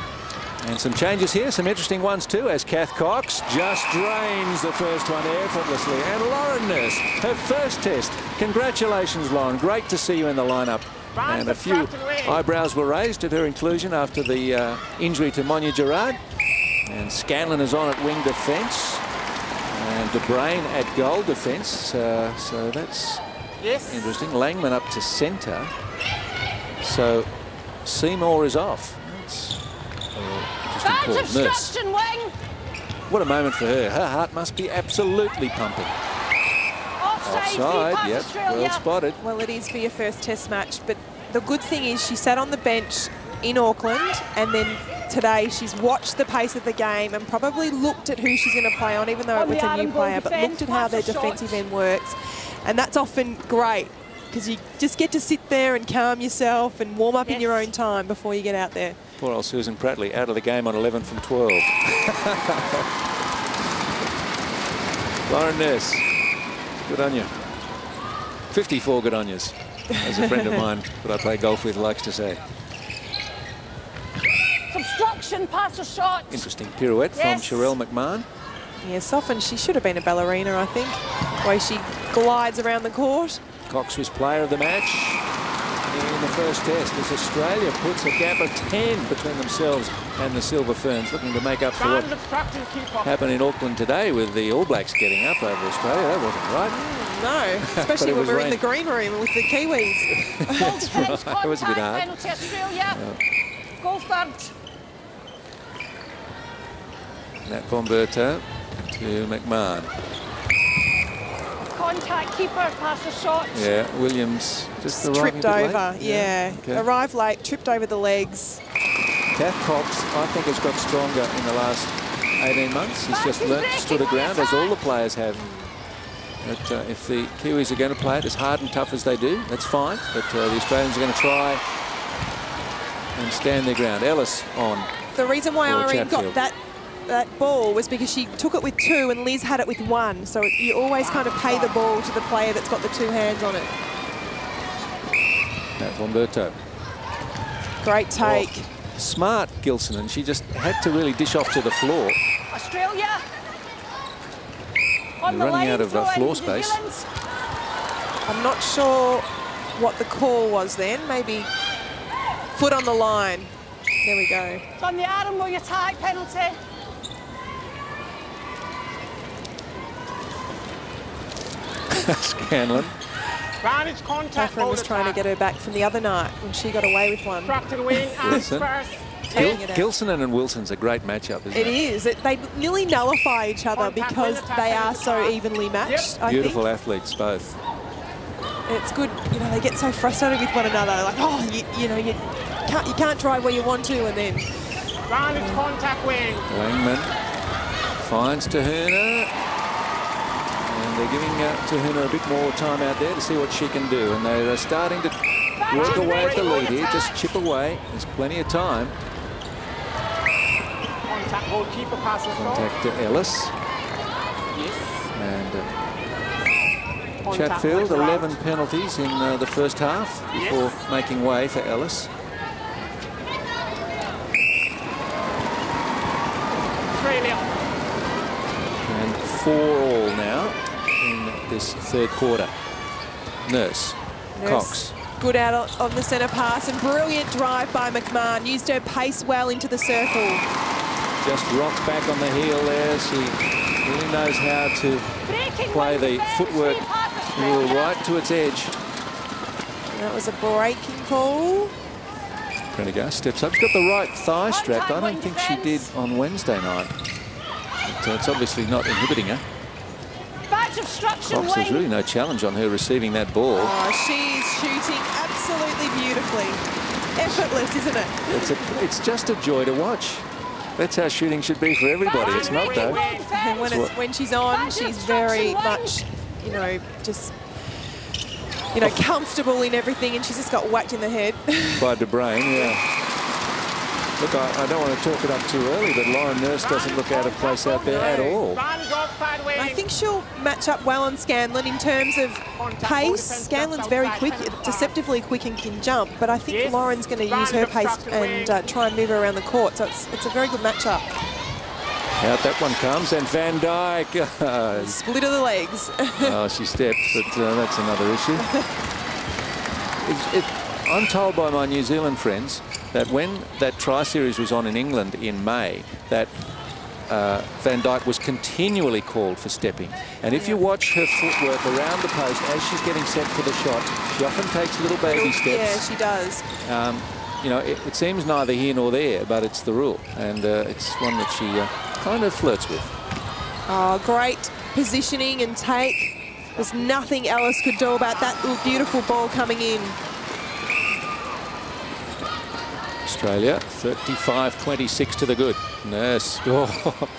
And some changes here, some interesting ones too, as Kath Cox just drains the first one effortlessly. And Lauren Nurse, her first test. Congratulations, Lauren. Great to see you in the lineup. And a few eyebrows were raised at her inclusion after the injury to Monya Gerard. And Scanlon is on at wing defence. And De Bruyne at goal defence. So that's interesting. Langman up to centre. So Seymour is off. Nurse. What a moment for her. Her heart must be absolutely pumping. Offside, yep, well spotted. Well, it is for your first test match, but the good thing is she sat on the bench in Auckland, and then today she's watched the pace of the game and probably looked at who she's going to play on, even though it was a new player, but looked at how their defensive end works. And that's often great, because you just get to sit there and calm yourself and warm up in your own time before you get out there. Poor old Susan Pratley out of the game on 11 from 12. Lauren Nurse, good on you. 54 good on yous, as a friend of mine that I play golf with likes to say. Obstruction, pass a shot. Interesting pirouette from Sharelle McMahon. Yes, often she should have been a ballerina, I think, the way she glides around the court. Cox was player of the match in the first test as Australia puts a gap of 10 between themselves and the Silver Ferns, looking to make up for what happened in Auckland today with the All Blacks getting up over Australia. That wasn't right. No, especially when we're in the green room with the Kiwis. That's right. It was a bit hard. Penalty Australia. Goal third. Nat Bomberto to McMahon. Contact keeper, pass a shot. Yeah, Williams just tripped over. Late. Yeah. Okay. Arrived late, tripped over the legs. Kath Cox, I think, has got stronger in the last 18 months. He's just stood a ground, as all the players have. But if the Kiwis are going to play it as hard and tough as they do, that's fine. But the Australians are going to try and stand their ground. Ellis on. The reason why Irene Chatfield. got that ball was because she took it with 2 and Liz had it with 1. So you always kind of pay the ball to the player that's got the 2 hands on it. Nat Bomberto. Great take. Oh, smart Gilson, and she just had to really dish off to the floor. Australia. They're running out of floor space. I'm not sure what the call was then. Maybe foot on the line. There we go. It's on the arm where you tag penalty. Scanlon. Vantage contact. Catherine was trying to get her back from the other night when she got away with one. Struck to the wing. Wilson. Taking it out. Gilson and Wilson's a great matchup, isn't it? It is. They nearly nullify each other because they are so evenly matched, I Beautiful think. athletes, both. It's good, you know, they get so frustrated with one another. Like, oh, you can't drive where you want to, and then... Vantage contact wing. Langman finds to Huna. And they're giving to Huna a bit more time out there to see what she can do. And they're starting to work away at the lead here. Just chip away. There's plenty of time. Contact goalkeeper passes. Contact to Ellis. Yes. And Chatfield, 11 penalties in the first half before making way for Ellis. Australia. And 4-all now in this third quarter. Nurse. Cox. Good out on the centre pass and brilliant drive by McMahon. Used her pace well into the circle. Just rocked back on the heel there. She really knows how to play the footwork right to its edge. That was a breaking call. Prendergast steps up. She's got the right thigh strapped. I don't think she did on Wednesday night. But it's obviously not inhibiting her. Cox, there's really no challenge on her receiving that ball. Oh, she's shooting absolutely beautifully. Effortless, isn't it? It's just a joy to watch. That's how shooting should be for everybody. It's not, though. And when she's on, she's very much, you know, just, you know, comfortable in everything, and she's just got whacked in the head. By De Bruyne, yeah. Look, I don't want to talk it up too early, but Lauren Nurse doesn't look out of place out there at all. I think she'll match up well on Scanlon in terms of pace. Scanlon's very quick, deceptively quick and can jump, but I think Lauren's going to use her pace and try and move her around the court. So it's a very good matchup. Out that one comes, and Van Dijk. Split of the legs. Oh, she stepped, but that's another issue. I'm told by my New Zealand friends that when that tri-series was on in England in May, that Van Dijk was continually called for stepping. And if you watch her footwork around the post as she's getting set for the shot, she often takes little baby steps. Yeah, she does. You know, it seems neither here nor there, but it's the rule. And it's one that she kind of flirts with. Oh, great positioning and take. There's nothing Ellis could do about that beautiful ball coming in. Australia, 35-26 to the good. Nurse. Oh.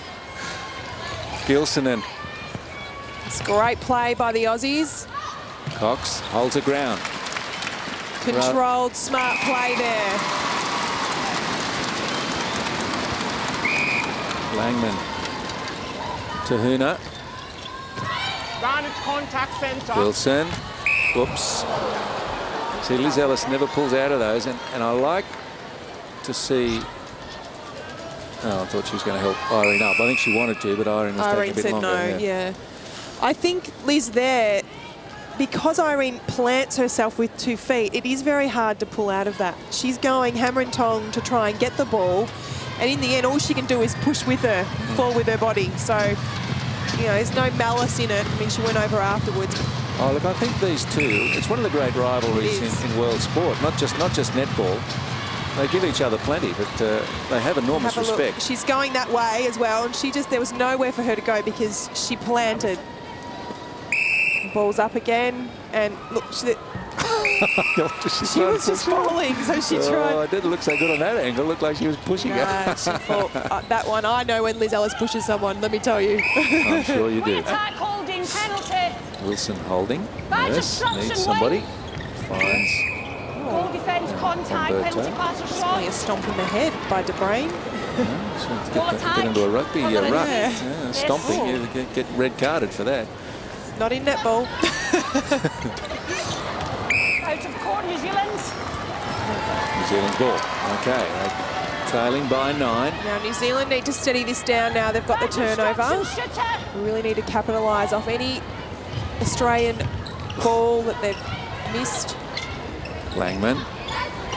Gilson and... It's great play by the Aussies. Cox holds her ground. Controlled, smart play there. Langman to Huna. Contact centre. Wilson. Whoops. See, Liz Ellis never pulls out of those, and I like to see... Oh, I thought she was going to help Irene up. I think she wanted to, but Irene was taking a bit longer. Irene said no, yeah. I think Liz there because Irene plants herself with 2 feet, it is very hard to pull out of that. She's going hammer and tong to try and get the ball, and in the end, all she can do is push with her, fall with her body. So, you know, there's no malice in it. I mean, she went over afterwards. Oh, look, I think these two, it's one of the great rivalries in world sport, not just netball. They give each other plenty, but they have enormous respect. Look. She's going that way as well, and there was nowhere for her to go because she planted. Ball's up again, and look, she was just falling, so she tried. Oh, it didn't look so good on that angle. It looked like she was pushing her. She fought. That one, I know when Liz Ellis pushes someone, let me tell you. I'm sure you do. Attack holding penalty. Wilson holding. Yes, needs somebody. Finds. Goal defence contact, penalty pass or shot. Only a stomp in the head by De Bruyne. Get into a rugby ruck. Yeah, stomping. You get red carded for that. Not in netball. Out of court, New Zealand. New Zealand's ball. Okay, trailing by 9. Now New Zealand need to steady this down now. They've got the turnover. We really need to capitalise off any Australian ball that they've missed. Langman,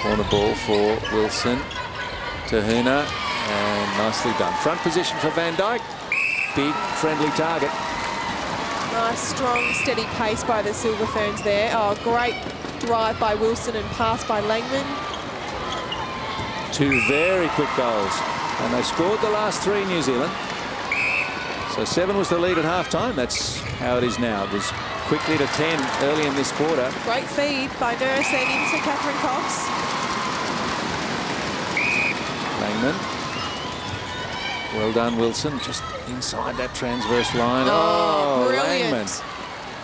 corner ball for Wilson to Huna, and nicely done. Front position for Van Dyke. Big, friendly target. Nice, strong, steady pace by the Silver Ferns there. Oh, great drive by Wilson and pass by Langman. 2 very quick goals. And they scored the last 3, New Zealand. So 7 was the lead at half-time. That's how it is now. There's quickly to 10 early in this quarter. Great feed by Nurse and into Catherine Cox. Langman. Well done, Wilson. Just inside that transverse line. Oh, brilliant. Langman.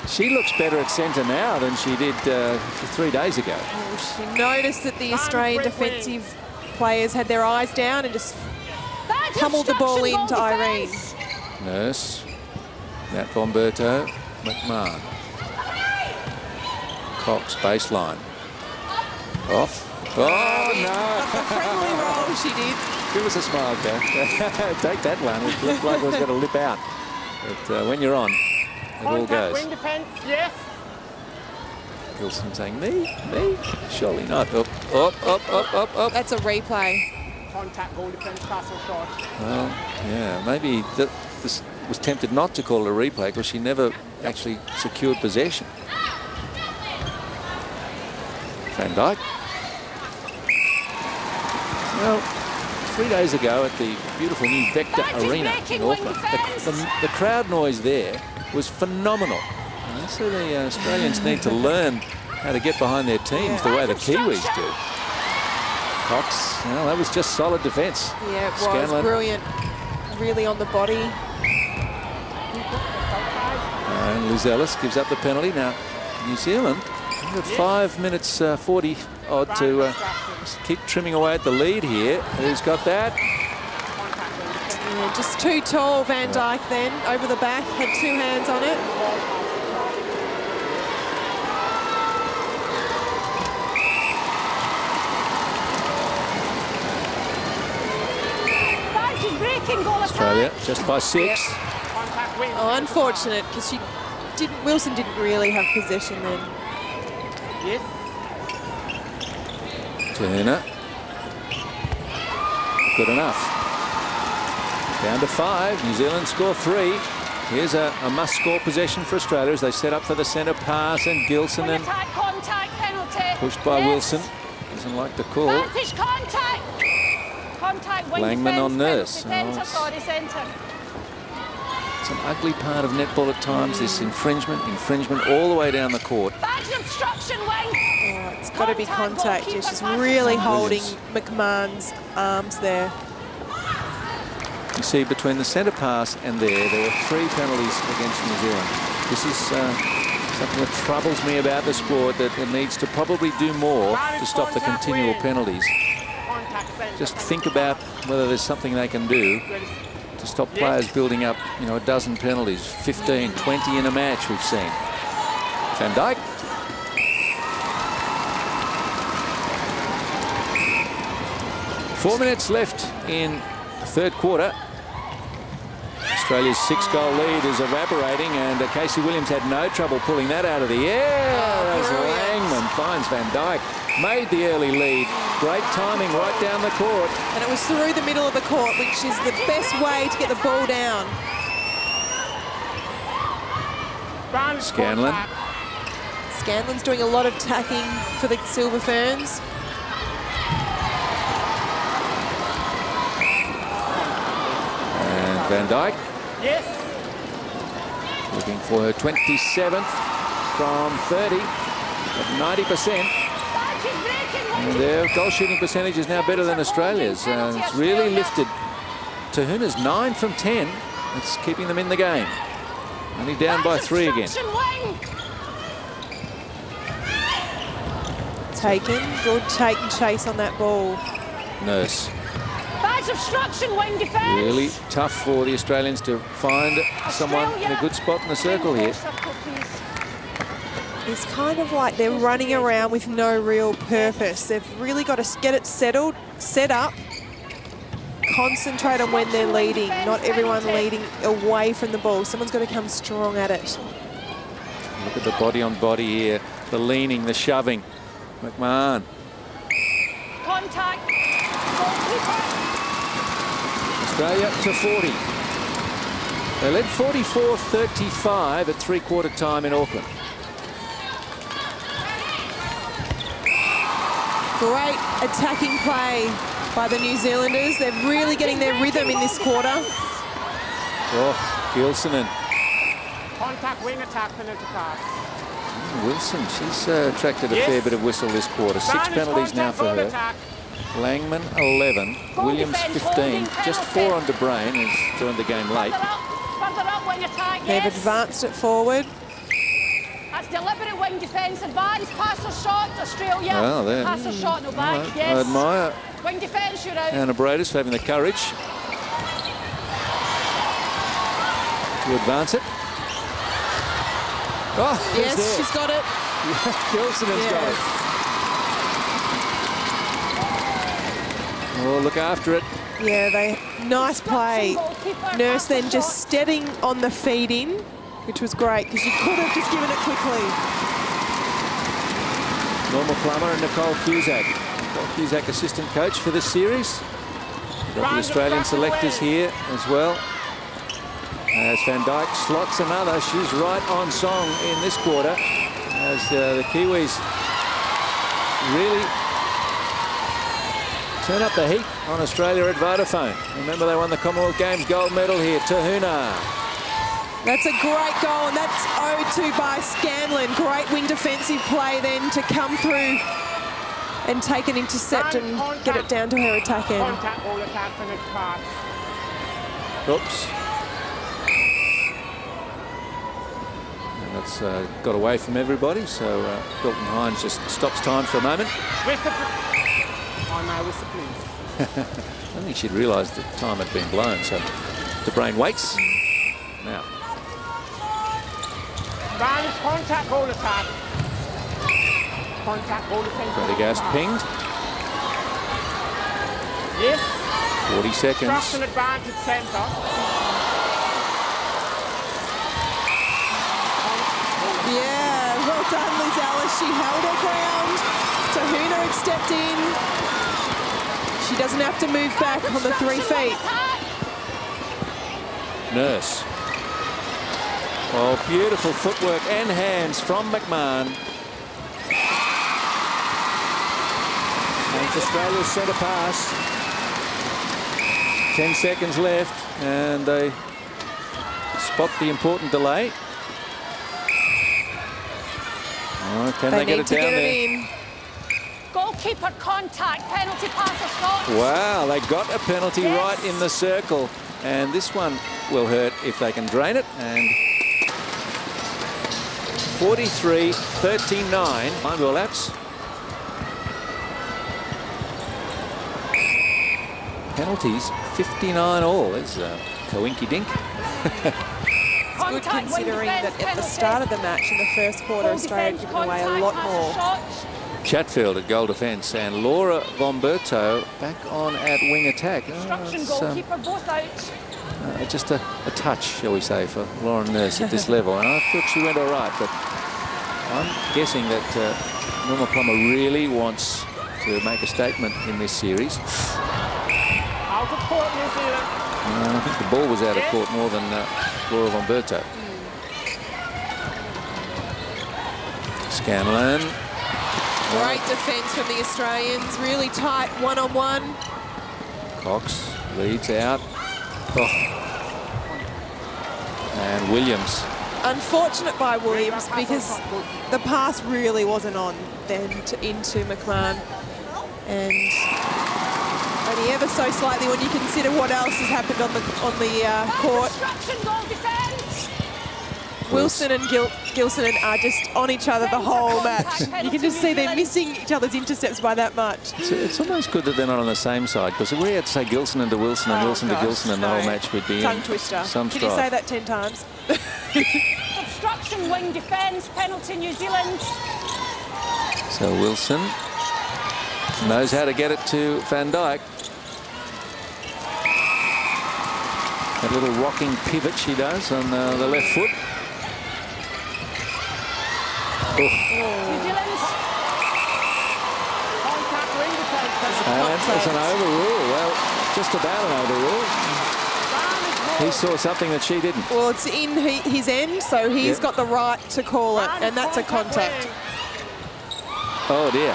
She looks better at centre now than she did 3 days ago. Oh, she noticed that the Australian defensive players had their eyes down and just pummeled the ball into Irene. Nurse. Nat Bomberto. McMahon. Cox baseline. Off. Oh, no. A friendly roll she did. Give us a smile, Gav. Take that one. It looked like it was going to lip out. But when you're on, it all goes. Wing defence, yes. Wilson saying, me? Surely not. Up. That's a replay. Contact, goal defence, pass or shot. Well, yeah, maybe this was tempted not to call it a replay because she never actually secured possession. Van Dyke. Well, 3 days ago at the beautiful new Vector Arena in Auckland, the crowd noise there was phenomenal. So the Australians need to learn how to get behind their teams the way the Kiwis do. Cox, well, that was just solid defence. Yeah, it was Scanlon. brilliant. Really on the body. And Liz Ellis gives up the penalty. Now, New Zealand, 5 minutes 40 odd to keep trimming away at the lead here. Who's got that? Yeah, just too tall, Van Dyke then. Over the back, had 2 hands on it. Australia just by 6. Oh, unfortunate, because Wilson didn't really have possession then. Yes. Huna. Good enough. Down to 5. New Zealand score 3. Here's a must-score possession for Australia as they set up for the centre pass, and Gilson then pushed by Wilson. Doesn't like the call. Langman on Nurse. It's an ugly part of netball at times, this infringement all the way down the court. Oh, it's got to be contact. Yeah, she's really holding McMahon's arms there. You see, between the centre pass and there were 3 penalties against New Zealand. This is something that troubles me about the sport, that it needs to probably do more to stop the continual penalties. Just think about whether there's something they can do to stop players building up, you know, a dozen penalties, 15, 20 in a match we've seen. Van Dyke. Four minutes left in the third quarter. Australia's 6-goal lead is evaporating, and Casey Williams had no trouble pulling that out of the air. As Langman finds Van Dyke, made the early lead. Great timing right down the court. And it was through the middle of the court, which is the best way to get the ball down. Scanlon. Scanlon's doing a lot of tacking for the Silver Ferns. And Van Dyke. Yes. Looking for her 27th from 30 at 90%. And their goal shooting percentage is now better than Australia's. And it's really lifted. Huna's 9 from 10. It's keeping them in the game. Only down by 3 again. Taken. Good take and chase on that ball. Nurse. Obstruction, wing defence. Really tough for the Australians to find someone in a good spot in the circle here. It's kind of like they're running around with no real purpose. They've really got to get it settled, set up, concentrate on when they're leading, not everyone leading away from the ball. Someone's got to come strong at it. Look at the body on body here, the leaning, the shoving. McMahon. Contact. Australia to 40. They led 44-35 at three-quarter time in Auckland. Great attacking play by the New Zealanders. They're really getting their rhythm in this quarter. Oh, Gilson and Contact, wing attack, penalty pass. Wilson, she's attracted a fair bit of whistle this quarter. 6 penalties now for her. Langman 11, Williams 15, just 4 on De Bruyn, who's joined the game late. They've advanced it forward. That's deliberate wing defence, advance, pass or shot, Australia. Well, there. Pass or shot, no back, Right. yes. I admire Wing defence, you're out. Anna Brodus for having the courage to advance it. Oh, yes, she's got it. Gilson has got it. Oh, look after it. Yeah, nice play. Nurse then just steadying on the feed in, which was great because you could have just given it quickly. Norma Plummer and Nicole Cusack. Nicole Cusack, assistant coach for this series. We've got the Australian selectors here as well. As Van Dyke slots another, she's right on song in this quarter as the Kiwis really turn up the heat on Australia at Vodafone. Remember, they won the Commonwealth Games gold medal here. Huna. That's a great goal, and that's owed to by Scanlon. Great wing defensive play then to come through and take an intercept and get it down to her attack end. Contact, all attack, penalty pass. Oops. That's got away from everybody, so Dalton Hines just stops time for a moment. Whistle. Oh no, whistle please. I don't think she'd realised that time had been blown, so De Bruyn waits. Now. Round contact, all attack. Contact, all defense. Prendergast pinged. Yes. 40 seconds. Construction advantage centre. Yeah, well done, Liz Ellis. She held her ground. Huna had stepped in. She doesn't have to move back on the 3 feet. Nurse. Oh, beautiful footwork and hands from McMahon. And it's Australia's centre pass. 10 seconds left, and they spot the important delay. Oh, can they get it down there? Goalkeeper contact, penalty pass or shot. Wow, they got a penalty right in the circle. And this one will hurt if they can drain it. And 43-39. Time to elapse. Penalties, 59 all. There's Coinky Dink. It's good considering that at the start of the match in the first quarter, Australia had given away a lot more. Chatfield at goal defence and Laura Bomberto back on at wing attack. Goalkeeper both out. just a touch, shall we say, for Lauren Nurse at this level. And I thought she went all right, but I'm guessing that Norma Plummer really wants to make a statement in this series. Out of court, New Zealand. I think the ball was out of court more than Laura von Berto. Scanlon. Great defence from the Australians. Really tight one-on-one. Cox leads out. Oh. And Williams. Unfortunate by Williams because the pass really wasn't on then into McMahon. And only ever so slightly when you consider what else has happened on the court. Wilson and Gilson are just on each other the whole match. You can just see they're missing each other's intercepts by that much. It's almost good that they're not on the same side, because if we had to say Gilson to Wilson and Wilson to Gilson, and the whole match would be tongue twister. Some Can you say that 10 times? Obstruction, wing defence, penalty New Zealand. So Wilson knows how to get it to Van Dyke. That little rocking pivot she does on the left foot. New Zealand. And it's an overrule. Well, just about an overrule. He saw something that she didn't. Well, it's in his end, so he's got the right to call it, and that's a contact. Oh, dear.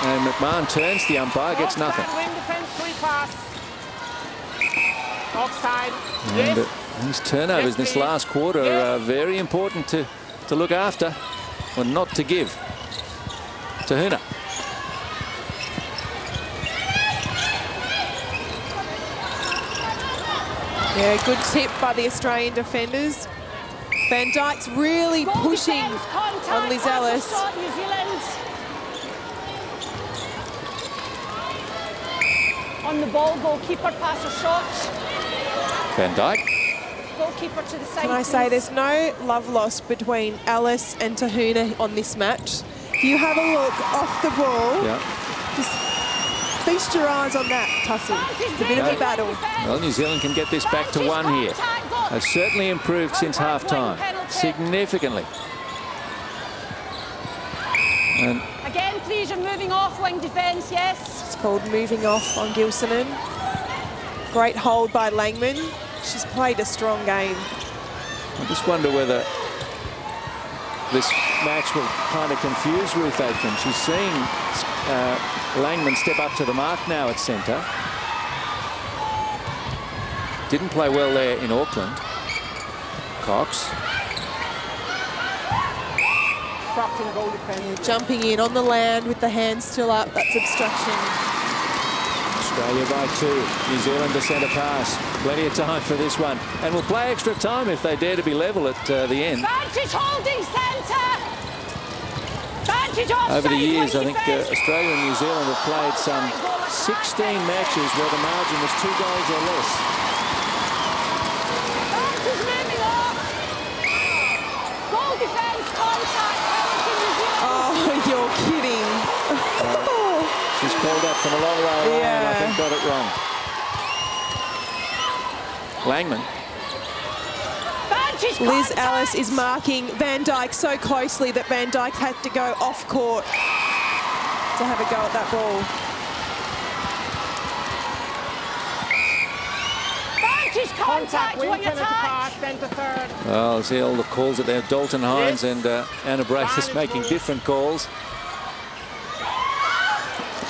And McMahon turns the umpire, gets nothing. Offside. And these turnovers in this last quarter are very important to look after, or not to give to Huna. Yeah, good tip by the Australian defenders. Van Dyke's really pushing on Liz Ellis. On the ball, goalkeeper, pass or shot. Van Dyke. Goalkeeper to the side. Can I say there's no love lost between Ellis and Huna on this match. If you have a look off the ball, just feast your eyes on that tussle. It's a bit of a battle. Well, New Zealand can get this back to 1 here. They've certainly improved since half-time, significantly. And again, please, you're moving off wing defence, yes. It's called moving off on Gilsonen. Great hold by Langman. She's played a strong game. I just wonder whether this match will kind of confuse Ruth Aikman. She's seeing Langman step up to the mark now at centre. Didn't play well there in Auckland. Cox. Jumping in on the land with the hands still up. That's obstruction. Australia by 2. New Zealand to centre pass. Plenty of time for this one. And will play extra time if they dare to be level at the end. Vantage holding centre. Vantage offside. Over the years, I think Australia and New Zealand have played some 16 matches where the margin was 2 goals or less. Vantage moving off. Goal defence, contact, penalty New Zealand. Oh, you're kidding. She's called that from a long way away, and I think got it wrong. Langman. Liz Ellis is marking Van Dyke so closely that Van Dyke had to go off court to have a go at that ball. Contact, wing attack. Well, see all the calls that there. Dalton Hines and Anna Braithwaite making different calls.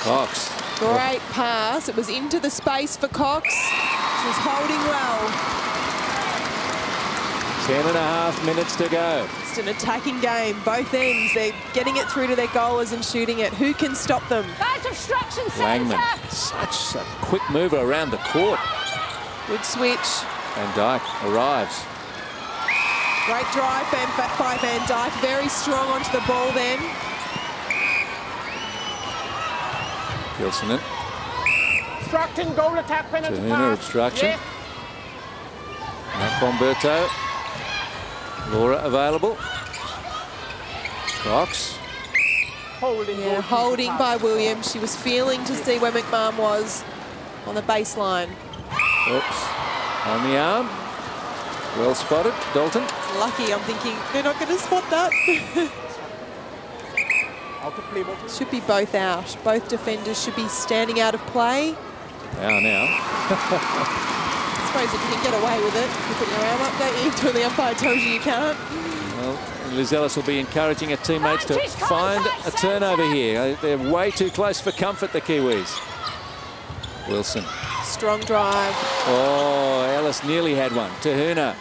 Cox. Great pass. It was into the space for Cox. She was holding well. 10.5 minutes to go. It's an attacking game. Both ends. They're getting it through to their goalers and shooting it. Who can stop them? That's obstruction Langman. Such a quick mover around the court. Good switch. Van Dyke arrives. Great drive by Van Dyke. Very strong onto the ball then. Gilsonen. Obstructing, goal attack, penalty Huna, obstruction. Yes. Matt Bomberto. Laura available. Cox. Holding by Williams. She was feeling to see where McMahon was on the baseline. Oops. On the arm. Well spotted. Dalton. Lucky, I'm thinking they're not going to spot that. Should be both out. Both defenders should be standing out of play. They are now. I suppose if you can get away with it, you put your arm up, don't you, until the umpire tells you you can't. Well, Liz Ellis will be encouraging her teammates to find a turnover here. They're way too close for comfort, the Kiwis. Wilson. Strong drive. Oh, Ellis nearly had one. To Huna.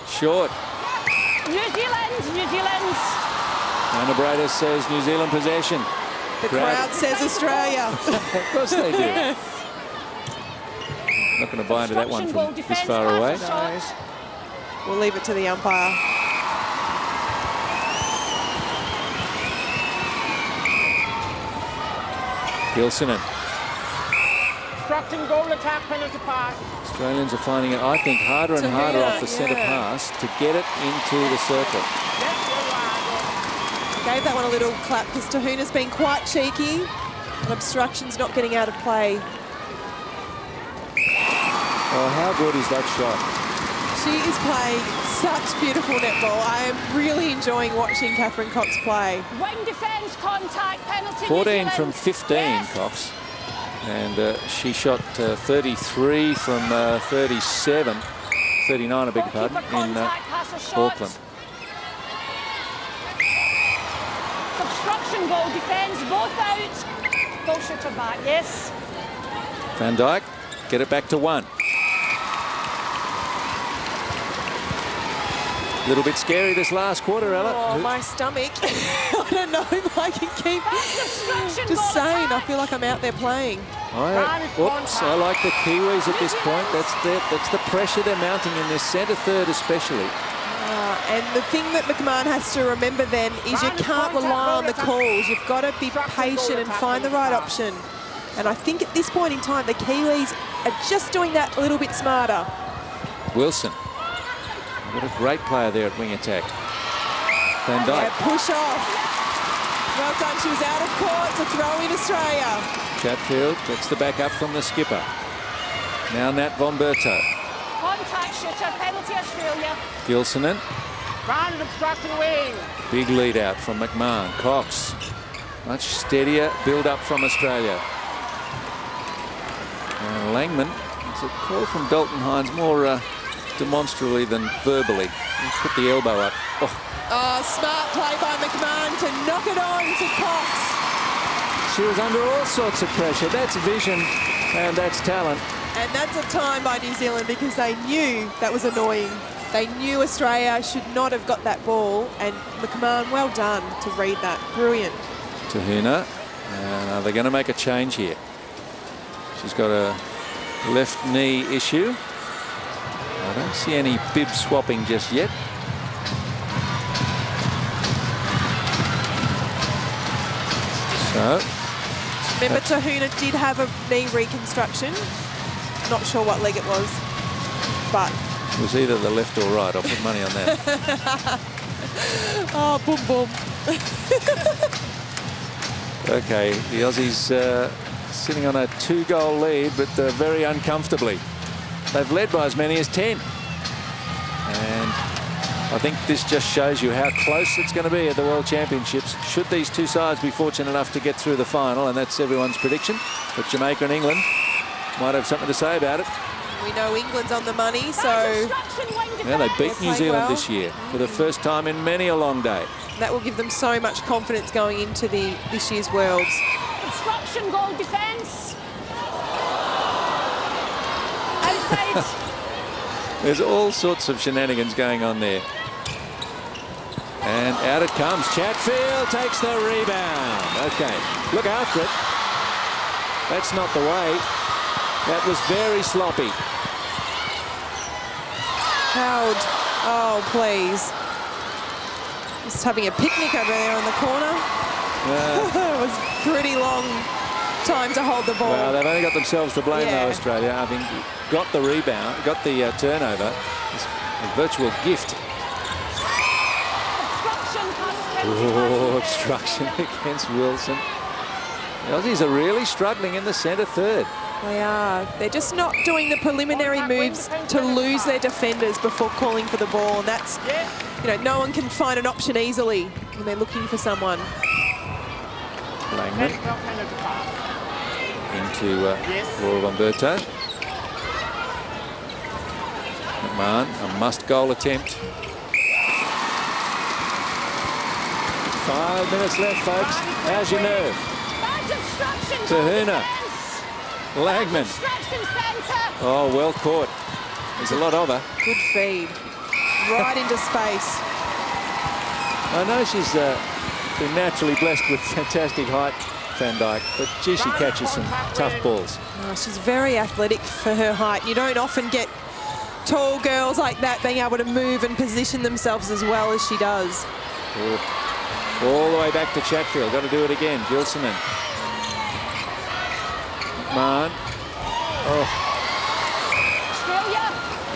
Short. New Zealand. Anna Brader says New Zealand possession. The crowd says Australia. Of course they do. Not going to buy into that one from this far away. No. We'll leave it to the umpire. Gilsonen. Obstructing goal attack, penalty pass. Australians are finding it, I think, harder and harder off the centre pass to get it into the circle. Gave that one a little clap because Tahuna's been quite cheeky and obstruction's not getting out of play. Oh, how good is that shot? She is playing such beautiful netball. I am really enjoying watching Catherine Cox play. Wing defence contact penalty. 14 from 15, yes. Cox. And she shot 33 from 37, 39, I beg your pardon, in Auckland. Obstruction, goal defence, both out. Goal shooter back, yes. Van Dijk, get it back to 1. A little bit scary this last quarter, Ella. Oh, my stomach. I don't know if I can keep just saying. I feel like I'm out there playing. I like the Kiwis at this point. That's the pressure they're mounting in this centre third especially. And the thing that McMahon has to remember then is you can't rely on the calls. You've got to be patient and find the right option. And I think at this point in time, the Kiwis are just doing that a little bit smarter. Wilson. What a great player there at wing attack. Van Dijk. Yeah, push off. Well done. She was out of court to throw in Australia. Chatfield gets the back up from the skipper. Now Nat Von Berto. Contact shooter, penalty Australia. Gilsonen. Round obstructing wing. Big lead out from McMahon. Cox. Much steadier build up from Australia. Langman. It's a call from Dalton Hines, more demonstrably than verbally. He put the elbow up. Oh, smart play by McMahon to knock it on to Cox. She was under all sorts of pressure. That's vision and that's talent. And that's a time by New Zealand because they knew that was annoying. They knew Australia should not have got that ball, and McMahon, well done to read that. Brilliant. To Huna. And are they going to make a change here? She's got a left knee issue. I don't see any bib swapping just yet. So. Remember, Tahuna did have a knee reconstruction. Not sure what leg it was, but. It was either the left or right. I'll put money on that. Oh, boom, boom. Okay, the Aussies sitting on a 2-goal lead, but very uncomfortably. They've led by as many as 10. And I think this just shows you how close it's going to be at the World Championships. Should these two sides be fortunate enough to get through the final, and that's everyone's prediction, but Jamaica and England might have something to say about it. We know England's on the money, so... Yeah, they beat New Zealand this year for the first time in many a long day. That will give them so much confidence going into this year's Worlds. Obstruction, goal defence. Outside. There's all sorts of shenanigans going on there. And out it comes. Chatfield takes the rebound. Okay, look after it. That's not the way. That was very sloppy. Howard. Oh, please. Just having a picnic over there in the corner. It was pretty long time to hold the ball. Well, they've only got themselves to blame, though, Australia. Having got the rebound, got the turnover. It's a virtual gift. Obstruction against Wilson. The Aussies are really struggling in the centre third. They are. They're just not doing the preliminary moves to lose their defenders before calling for the ball. And that's, you know, no one can find an option easily when they're looking for someone. Langman into Laura Bomberto. McMahon, a must-goal attempt. 5 minutes left, folks. How's your nerve? To Huna. Langman. Oh, well caught. There's a lot of her. Good feed. Right into space. I know she's been naturally blessed with fantastic height, Van Dyke, but gee, she catches some tough balls. Oh, she's very athletic for her height. You don't often get tall girls like that being able to move and position themselves as well as she does. Ooh. All the way back to Chatfield. Got to do it again. Gilsonen. McMahon. Oh.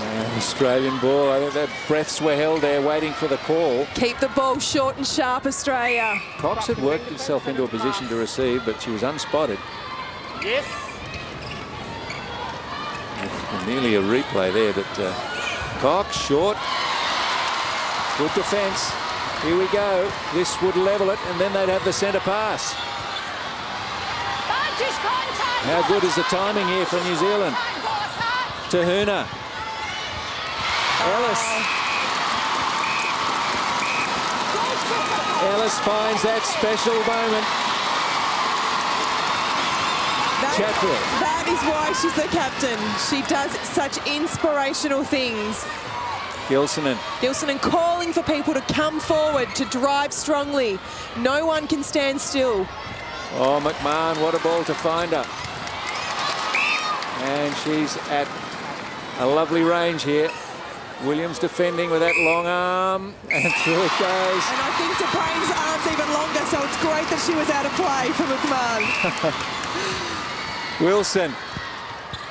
And Australian ball. I think their breaths were held there waiting for the call. Keep the ball short and sharp, Australia. Cox had worked himself into a position to receive, but she was unspotted. Yes. Nearly a replay there, but Cox short. Good defence. Here we go. This would level it, and then they'd have the centre pass. How good is the timing here from New Zealand? To Huna. Ellis. Ellis finds that special moment. Chatfield. That is why she's the captain. She does such inspirational things. Gilsonen calling for people to come forward, to drive strongly. No one can stand still. Oh, McMahon, what a ball to find her. And she's at a lovely range here. Williams defending with that long arm, and through it goes. And I think De Bruyne's arm's even longer, so it's great that she was out of play for McMahon. Wilson.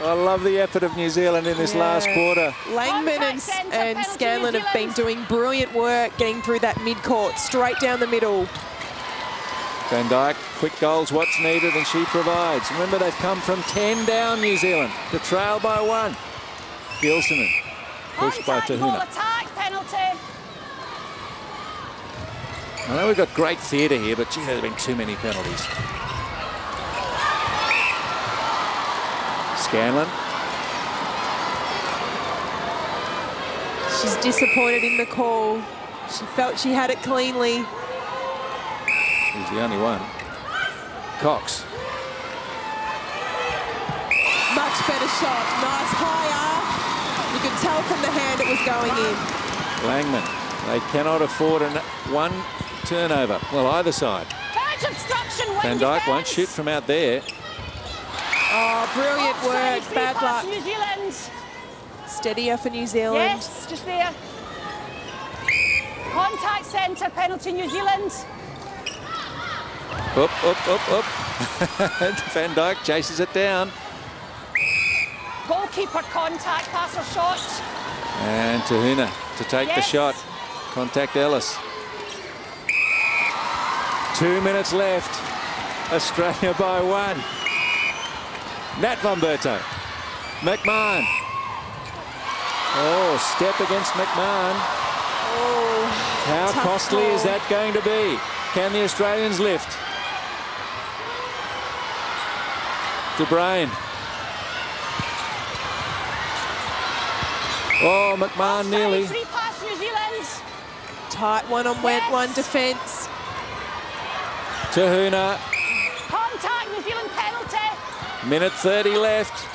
I love the effort of New Zealand in this last quarter. Langman and Scanlon have been doing brilliant work getting through that mid-court, straight down the middle. Van Dyke, quick goals, what's needed, and she provides. Remember, they've come from 10 down, New Zealand, to trail by 1. Gilsonen, pushed by Huna. I know we've got great theatre here, but gee, there's been too many penalties. Scanlon. She's disappointed in the call. She felt she had it cleanly. He's the only one. Cox. Much better shot. Nice high arc. You could tell from the hand it was going in. Langman. They cannot afford one turnover. Well, either side. Van Dyke won't shoot from out there. Oh, brilliant work. Bad luck. New Zealand. Steadier for New Zealand. Yes, just there. Contact centre, penalty New Zealand. Up, up, up, up. Van Dyke chases it down. Goalkeeper contact, pass or shot. And to Huna to take the shot. Contact Ellis. 2 minutes left. Australia by 1. Nat Bomberto. McMahon. Oh, step against McMahon. Oh, how costly is that going to be? Can the Australians lift? De Bruyne. Oh, McMahon nearly. Free pass, New Zealand. Tight one-on-one defence. To Huna. Contact, New Zealand penalty. Minute 30 left.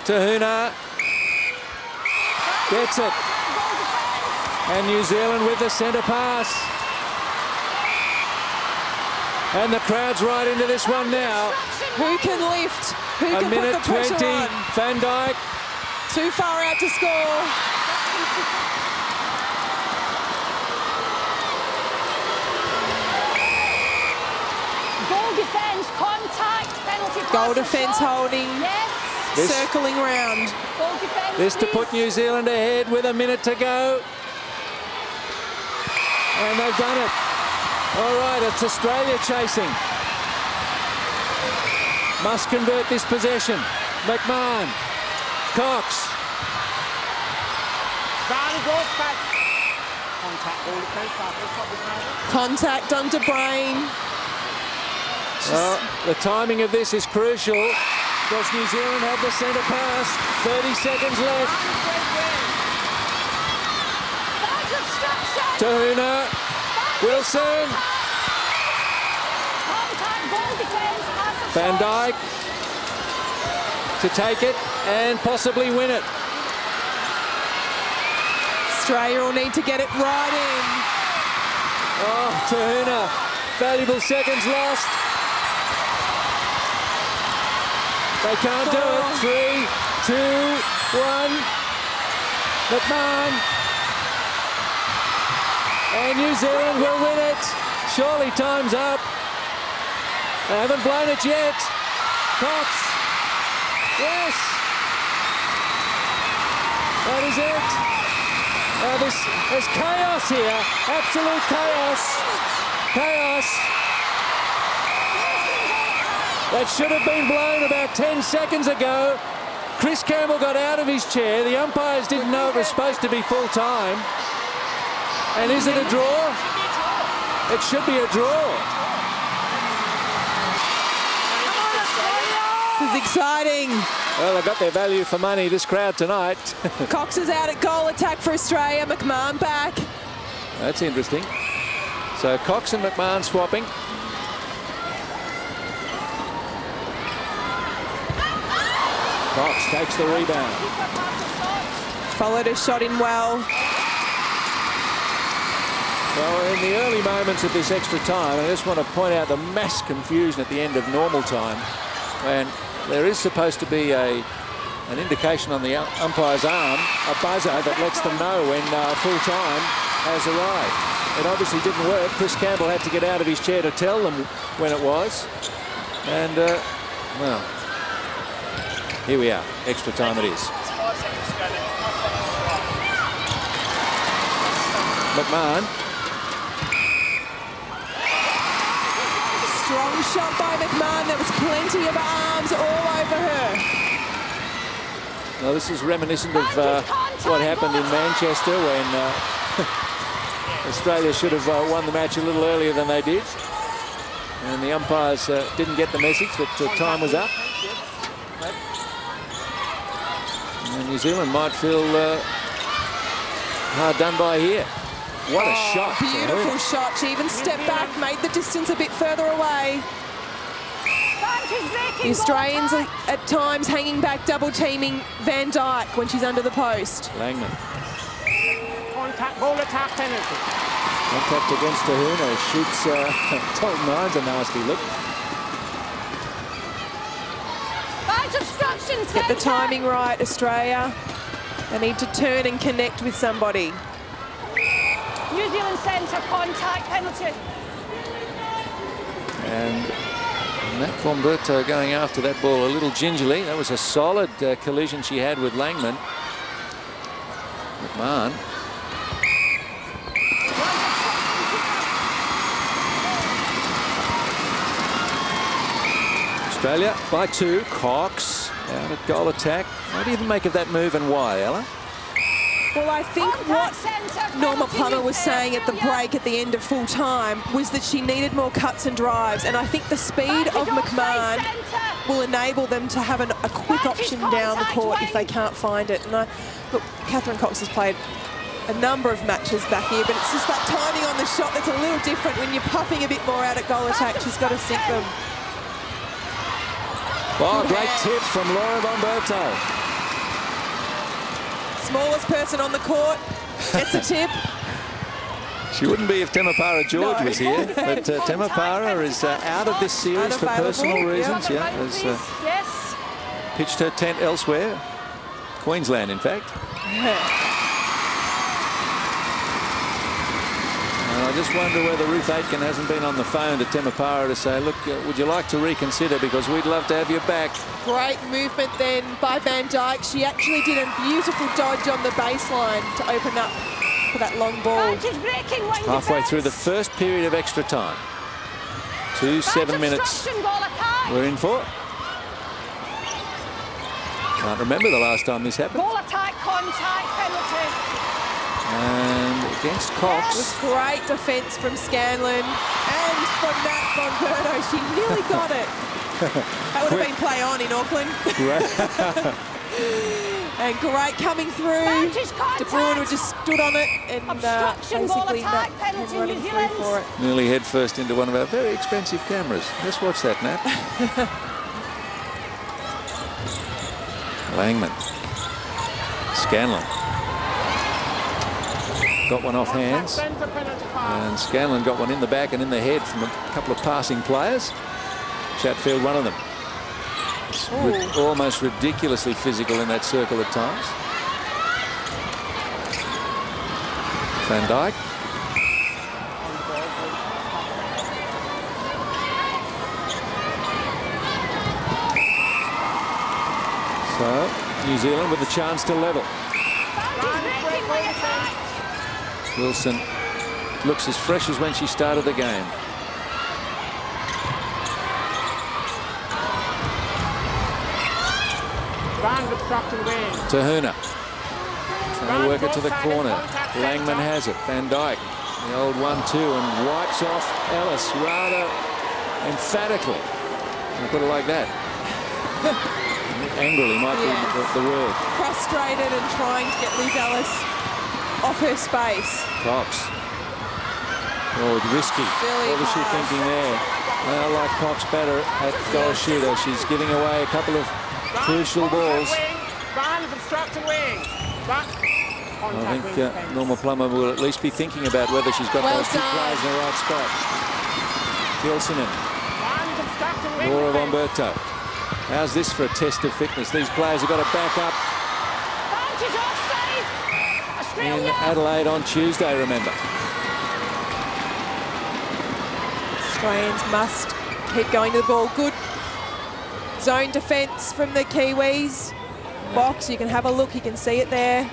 To Huna. Gets it. And New Zealand with the centre pass. And the crowd's right into this one now. Who can lift? Who can minute put the pressure 20. on? Van Dyke. Too far out to score. Goal defence, contact, penalty. Goal defence holding. Yes. Circling round. Goal defence. This to put New Zealand ahead with a minute to go. And they've done it. All right, it's Australia chasing. Must convert this possession. McMahon. Cox. Contact on De Bruyne. The timing of this is crucial because New Zealand have the centre pass. 30 seconds left. To Huna. Wilson. Van Dijk to take it and possibly win it. Australia will need to get it right in. Oh, to Huna. Valuable seconds lost. They can't do it. 3, 2, 1. McMahon. And New Zealand will win it. Surely time's up. They haven't blown it yet. Cox. Yes. That is it. There's chaos here. Absolute chaos. Chaos. That should have been blown about 10 seconds ago. Chris Campbell got out of his chair. The umpires didn't know it was supposed to be full time. And is it a draw? It should be a draw. This is exciting. Well, they got their value for money, this crowd tonight. Cox is out at goal, attack for Australia. McMahon back. That's interesting. So Cox and McMahon swapping. Cox takes the rebound. Followed a shot in well. Well, in the early moments of this extra time, I just want to point out the mass confusion at the end of normal time, when there is supposed to be an indication on the umpire's arm, a buzzer that lets them know when full time has arrived. It obviously didn't work. Chris Campbell had to get out of his chair to tell them when it was. And, well, here we are. Extra time it is. McMahon. Strong shot by McMahon. There was plenty of arms all over her. Well, this is reminiscent of what happened in Manchester when Australia should have won the match a little earlier than they did. And the umpires didn't get the message that time was up. And New Zealand might feel hard done by here. What a shot. Beautiful shot. She even stepped back, made the distance a bit further away. The Australians are at times hanging back, double teaming Van Dijk when she's under the post. Langman. Contact, ball attack penalty. Contact against Huna. Shoots Told Nine's a nasty look. Get the timing right, Australia. They need to turn and connect with somebody. New Zealand centre, contact penalty. And Matt Fomberto going after that ball a little gingerly. That was a solid collision she had with Langman. McMahon. Australia by 2. Cox out at goal attack. What do you make of that move and why, Ella? Well, I think what Norma Plummer was saying at the break at the end of full time was that she needed more cuts and drives, and I think the speed of McMahon will enable them to have a quick option down the court if they can't find it. And look, Catherine Cox has played a number of matches back here, but it's just that timing on the shot that's a little different. When you're puffing a bit more out at goal attack, she's got to sink them. Oh, great tip from Laura Bomberto. Smallest person on the court gets a tip. She wouldn't be if Temapara George was here, but Temapara is out of this series for personal reasons. Yeah, has pitched her tent elsewhere, Queensland, in fact. And I just wonder whether Ruth Aitken hasn't been on the phone to Temapara to say, look, would you like to reconsider, because we'd love to have you back. Great movement then by Van Dijk. She actually did a beautiful dodge on the baseline to open up for that long ball. Halfway through the first period of extra time. 7 minutes we're in for. Can't remember the last time this happened. Ball attack, contact, penalty. And against Cox. Great defence from Scanlon and from Nat Bonverto. She nearly got it. That would have been play on in Auckland. And great coming through. De Bruin would just stood on it and basically Nat came running through for it. Nearly head first into one of our very expensive cameras. Let's watch that, Nat. Langman. Scanlon. Got one off hands. And Scanlon got one in the back and in the head from a couple of passing players. Chatfield, one of them. It's almost ridiculously physical in that circle at times. Van Dijk. So, New Zealand with a chance to level. Wilson looks as fresh as when she started the game. To Huna. Trying to work it to the corner. Langman has it. Van Dijk. The old 1-2 and wipes off Ellis rather emphatically. I'll put it like that. Angrily might be the word. Frustrated and trying to get Liz Ellis off her space. Cox. Oh, risky. What was she thinking there? I like Cox better at goal shooter. She's giving away a couple of crucial balls. I think Norma Plummer will at least be thinking about whether she's got those two players in the right spot. Gilsonen. Laura Bomberto. How's this for a test of fitness? These players have got to back up in Adelaide on Tuesday, remember. Australians must keep going to the ball. Good zone defence from the Kiwis. Box, you can have a look, you can see it there.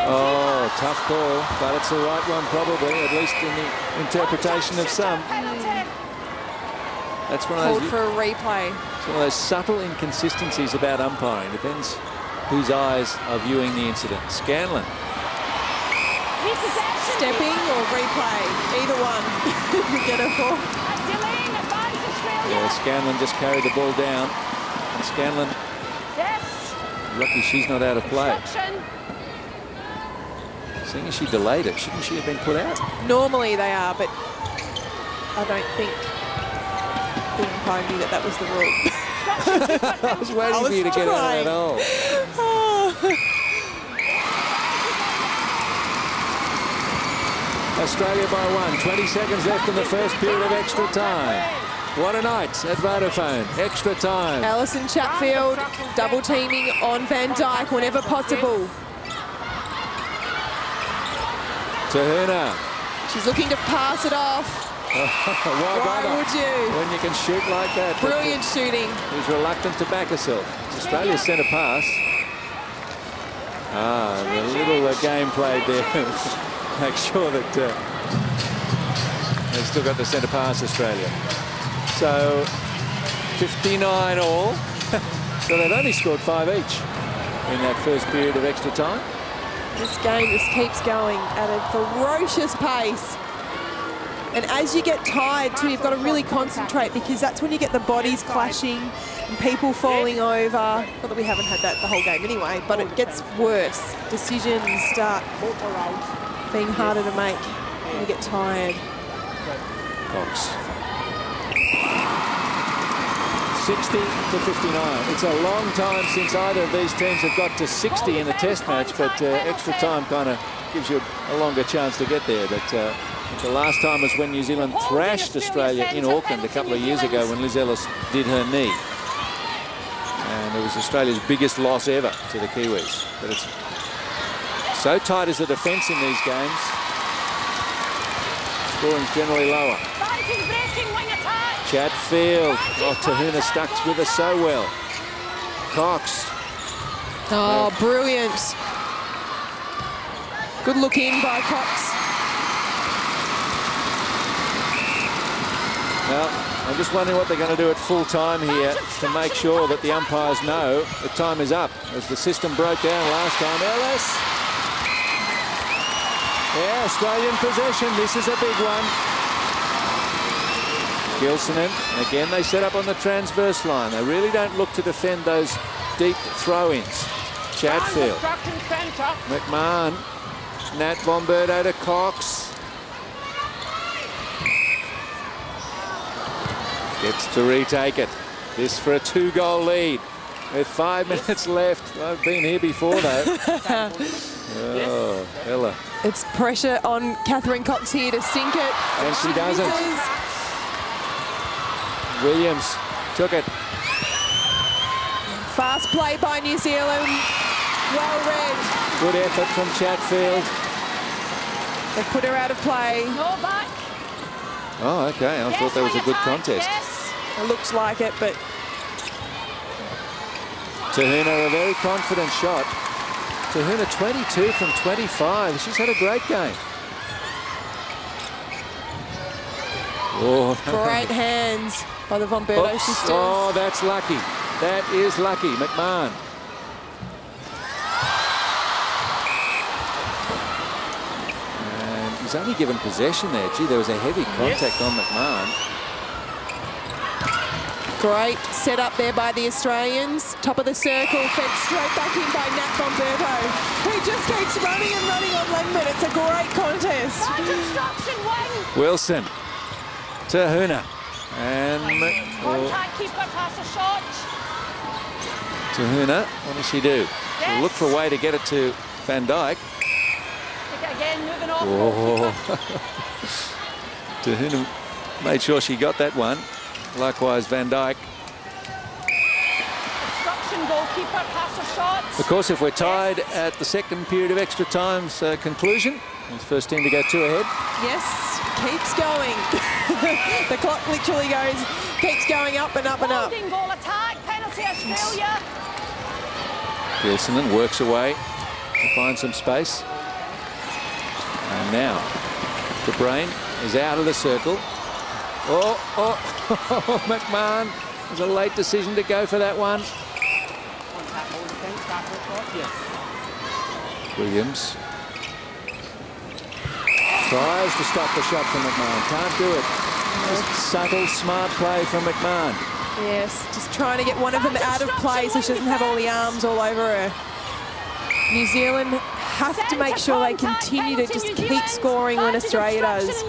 Oh, tough call, but it's the right one probably, at least in the interpretation of some. That's one of those, called for a replay. It's one of those subtle inconsistencies about umpiring. Depends whose eyes are viewing the incident. Scanlon. Stepping or replay, either one. You get her for. Yeah, Scanlon just carried the ball down. And Scanlon, lucky she's not out of play. Seeing as she delayed it, shouldn't she have been put out? Normally they are, but I don't think the umpire knew that was the rule. I was waiting for you to get out of that hole. Australia by 1. 20 seconds left in the first period of extra time. What a night at Vodafone. Extra time. Ellis Chatfield double teaming on Van Dijk whenever possible. To Huna. She's looking to pass it off. Why would you? When you can shoot like that. Brilliant shooting. She's reluctant to back herself. Australia's centre pass. The little game played there. Make sure that they've still got the centre pass, Australia. So 59 all. So they've only scored 5 each in that first period of extra time. This game just keeps going at a ferocious pace. And as you get tired too, you've got to really concentrate, because that's when you get the bodies clashing and people falling over. Not that we haven't had that the whole game anyway, but it gets worse. Decisions start being harder to make when you get tired. Cox. 60 to 59. It's a long time since either of these teams have got to 60 in a test match, but extra time kind of gives you a longer chance to get there. But the last time was when New Zealand thrashed Australia in Auckland a couple of years ago when Liz Ellis did her knee. And it was Australia's biggest loss ever to the Kiwis. But it's so tight as the defence in these games. Scoring's generally lower. Chatfield. Oh, Huna stuck with her so well. Cox. Oh, brilliant. Good look in by Cox. Well, I'm just wondering what they're going to do at full time here to make sure that the umpires know the time is up, as the system broke down last time. Ellis. Yeah, Australian possession. This is a big one. Gilsonen, again they set up on the transverse line. They really don't look to defend those deep throw-ins. Chatfield, McMahon, Nat Bomberto to Cox. Gets to retake it. This for a 2-goal lead with 5 minutes left. I've been here before though. Oh, Ella. It's pressure on Catherine Cox here to sink it. And she doesn't. Williams took it. Fast play by New Zealand. Well read. Good effort from Chatfield. They put her out of play. No back. Oh, okay. I thought that was a good contest. Yes. It looks like it, but Huna, a very confident shot. Huna 22 from 25. She's had a great game. Oh, great hands by the Bomberto sisters. Oh, that's lucky. That is lucky. McMahon. And he's only given possession there. Gee, there was a heavy contact on McMahon. Great set up there by the Australians. Top of the circle, fed straight back in by Nat Bomberto, who just keeps running and running on Langman. It's a great contest. Wilson to Huna. And Contact keeper pass a shot. To Huna. What does she do? She'll look for a way to get it to Van Dijk. Take it again, moving off. To Huna made sure she got that one. Likewise, Van Dijk. Obstruction, goalkeeper, pass a shot. Of course, if we're tied at the second period of extra time's conclusion, it's the first team to go 2 ahead. Yes, keeps going. The clock literally keeps going up and up and up. Holding goal attack, penalty Australia. Gilsonen works away to find some space. And now, the brain is out of the circle. Oh, McMahon. It was a late decision to go for that one. Williams tries to stop the shot from McMahon. Can't do it. Just subtle, smart play from McMahon. Yes, just trying to get one of them out of play so she doesn't have all the arms all over her. New Zealand have to make sure they continue to just keep scoring when Australia does.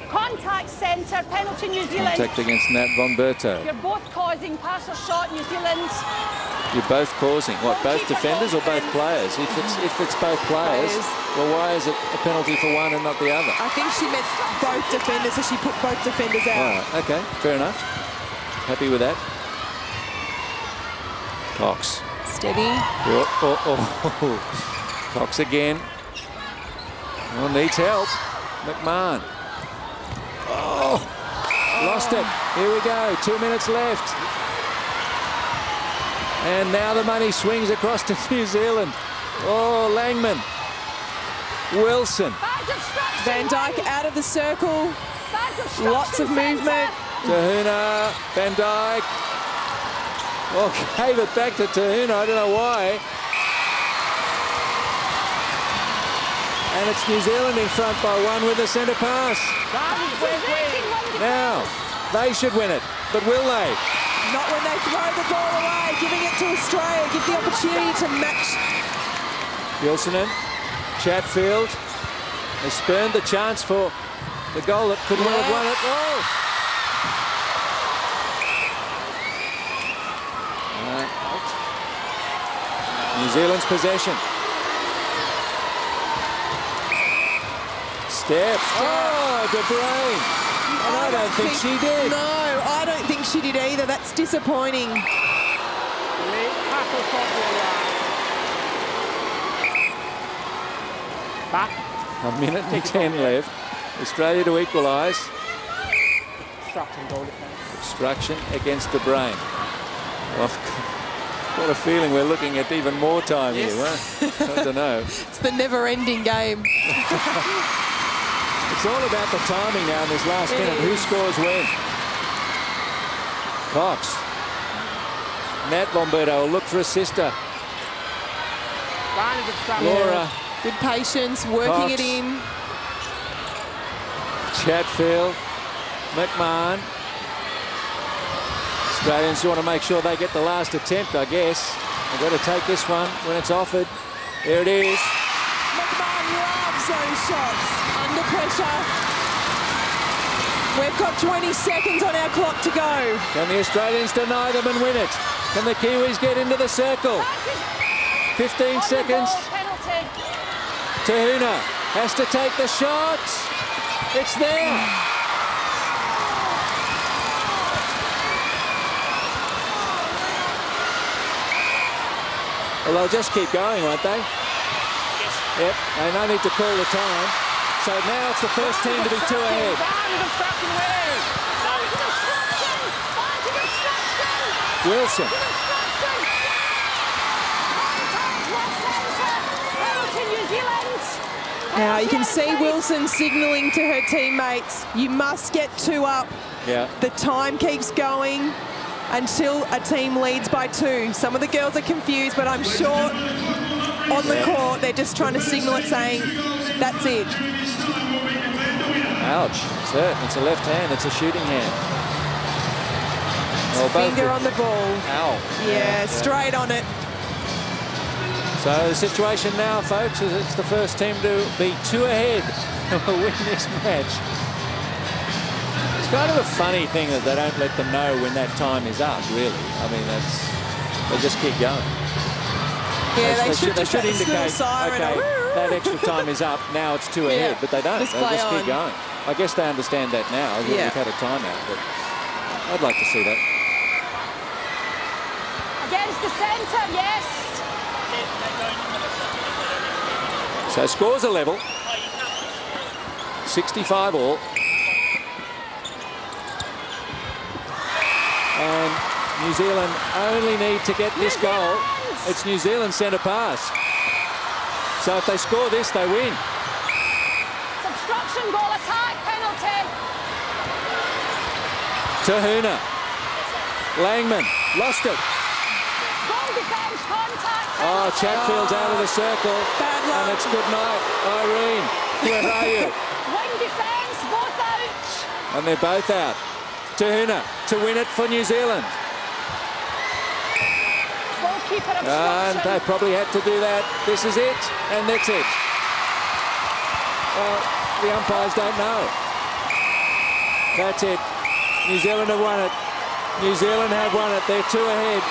Contact centre, penalty New Zealand. Contact against Nat Bomberto. You're both causing pass or shot, New Zealand. You're both causing what? Both defenders or both players? If it's both players, well, why is it a penalty for one and not the other? I think she meant both defenders, so she put both defenders out. Oh, okay, fair enough. Happy with that. Cox. Steady. Cox again. Well, needs help. McMahon. Oh, lost it. Here we go. 2 minutes left. And now the money swings across to New Zealand. Oh, Langman. Wilson. Van Dijk out of the circle. Lots of movement. Huna, Van Dijk. Well, gave it back to Huna. I don't know why. And it's New Zealand in front by 1 with the centre pass. Now, they should win it, but will they? Not when they throw the ball away, giving it to Australia, give the opportunity to match. Gilsonen, Chatfield, they spurned the chance for the goal that could well have won it. Oh! New Zealand's possession. Step. Oh, De Bruyne. And I don't think she did. No, I don't think she did either. That's disappointing. Back. A minute and 10 left. Australia to equalise. Obstruction against De Bruyne. Well, I've got a feeling we're looking at even more time here. Huh? I don't know. It's the never-ending game. It's all about the timing now in this last minute. Who scores when? Cox. Nat Bomberto will look for a sister. Laura. Good patience, working Cox. it in. Chatfield. McMahon. Australians want to make sure they get the last attempt, I guess. They've got to take this one when it's offered. There it is. McMahon loves those shots. Under pressure. We've got 20 seconds on our clock to go. Can the Australians deny them and win it? Can the Kiwis get into the circle? 15 seconds. To Huna. Has to take the shot. It's there. Well, they'll just keep going, won't they? Yes. Yep, they no need to call the time. So now it's the first team to be 2 ahead. Wilson. Now you can see Wilson signalling to her teammates, you must get 2 up. Yeah. The time keeps going until a team leads by 2. Some of the girls are confused, but I'm sure on the court they're just trying to signal it, saying that's it. Ouch, it's hurt. It's a left hand, it's a shooting hand. Well, Finger on the ball. Ow. Yeah, straight on it. So the situation now, folks, is it's the first team to be 2 ahead and will win this match. It's kind of a funny thing that they don't let them know when that time is up, really. I mean, they just keep going. Yeah, they should indicate, siren. okay, that extra time is up, now it's 2 ahead, but they don't. They just keep going. I guess they understand that now, that we've had a timeout, but I'd like to see that. Against the centre, yes. So scores are level. 65 all. And New Zealand only need to get this goal. It's New Zealand's centre pass. So if they score this, they win. Obstruction goal attack penalty. To Huna. Langman lost it. Goal defence contact. Oh, Chatfield's out of the circle. Bad luck. And it's good night. Irene, where are you? Wing defence, both out. And they're both out. To Huna to win it for New Zealand. Goalkeeper obstruction. And they probably had to do that. This is it, and that's it. Well, the umpires don't know. That's it. New Zealand have won it. New Zealand have won it. They're 2 ahead.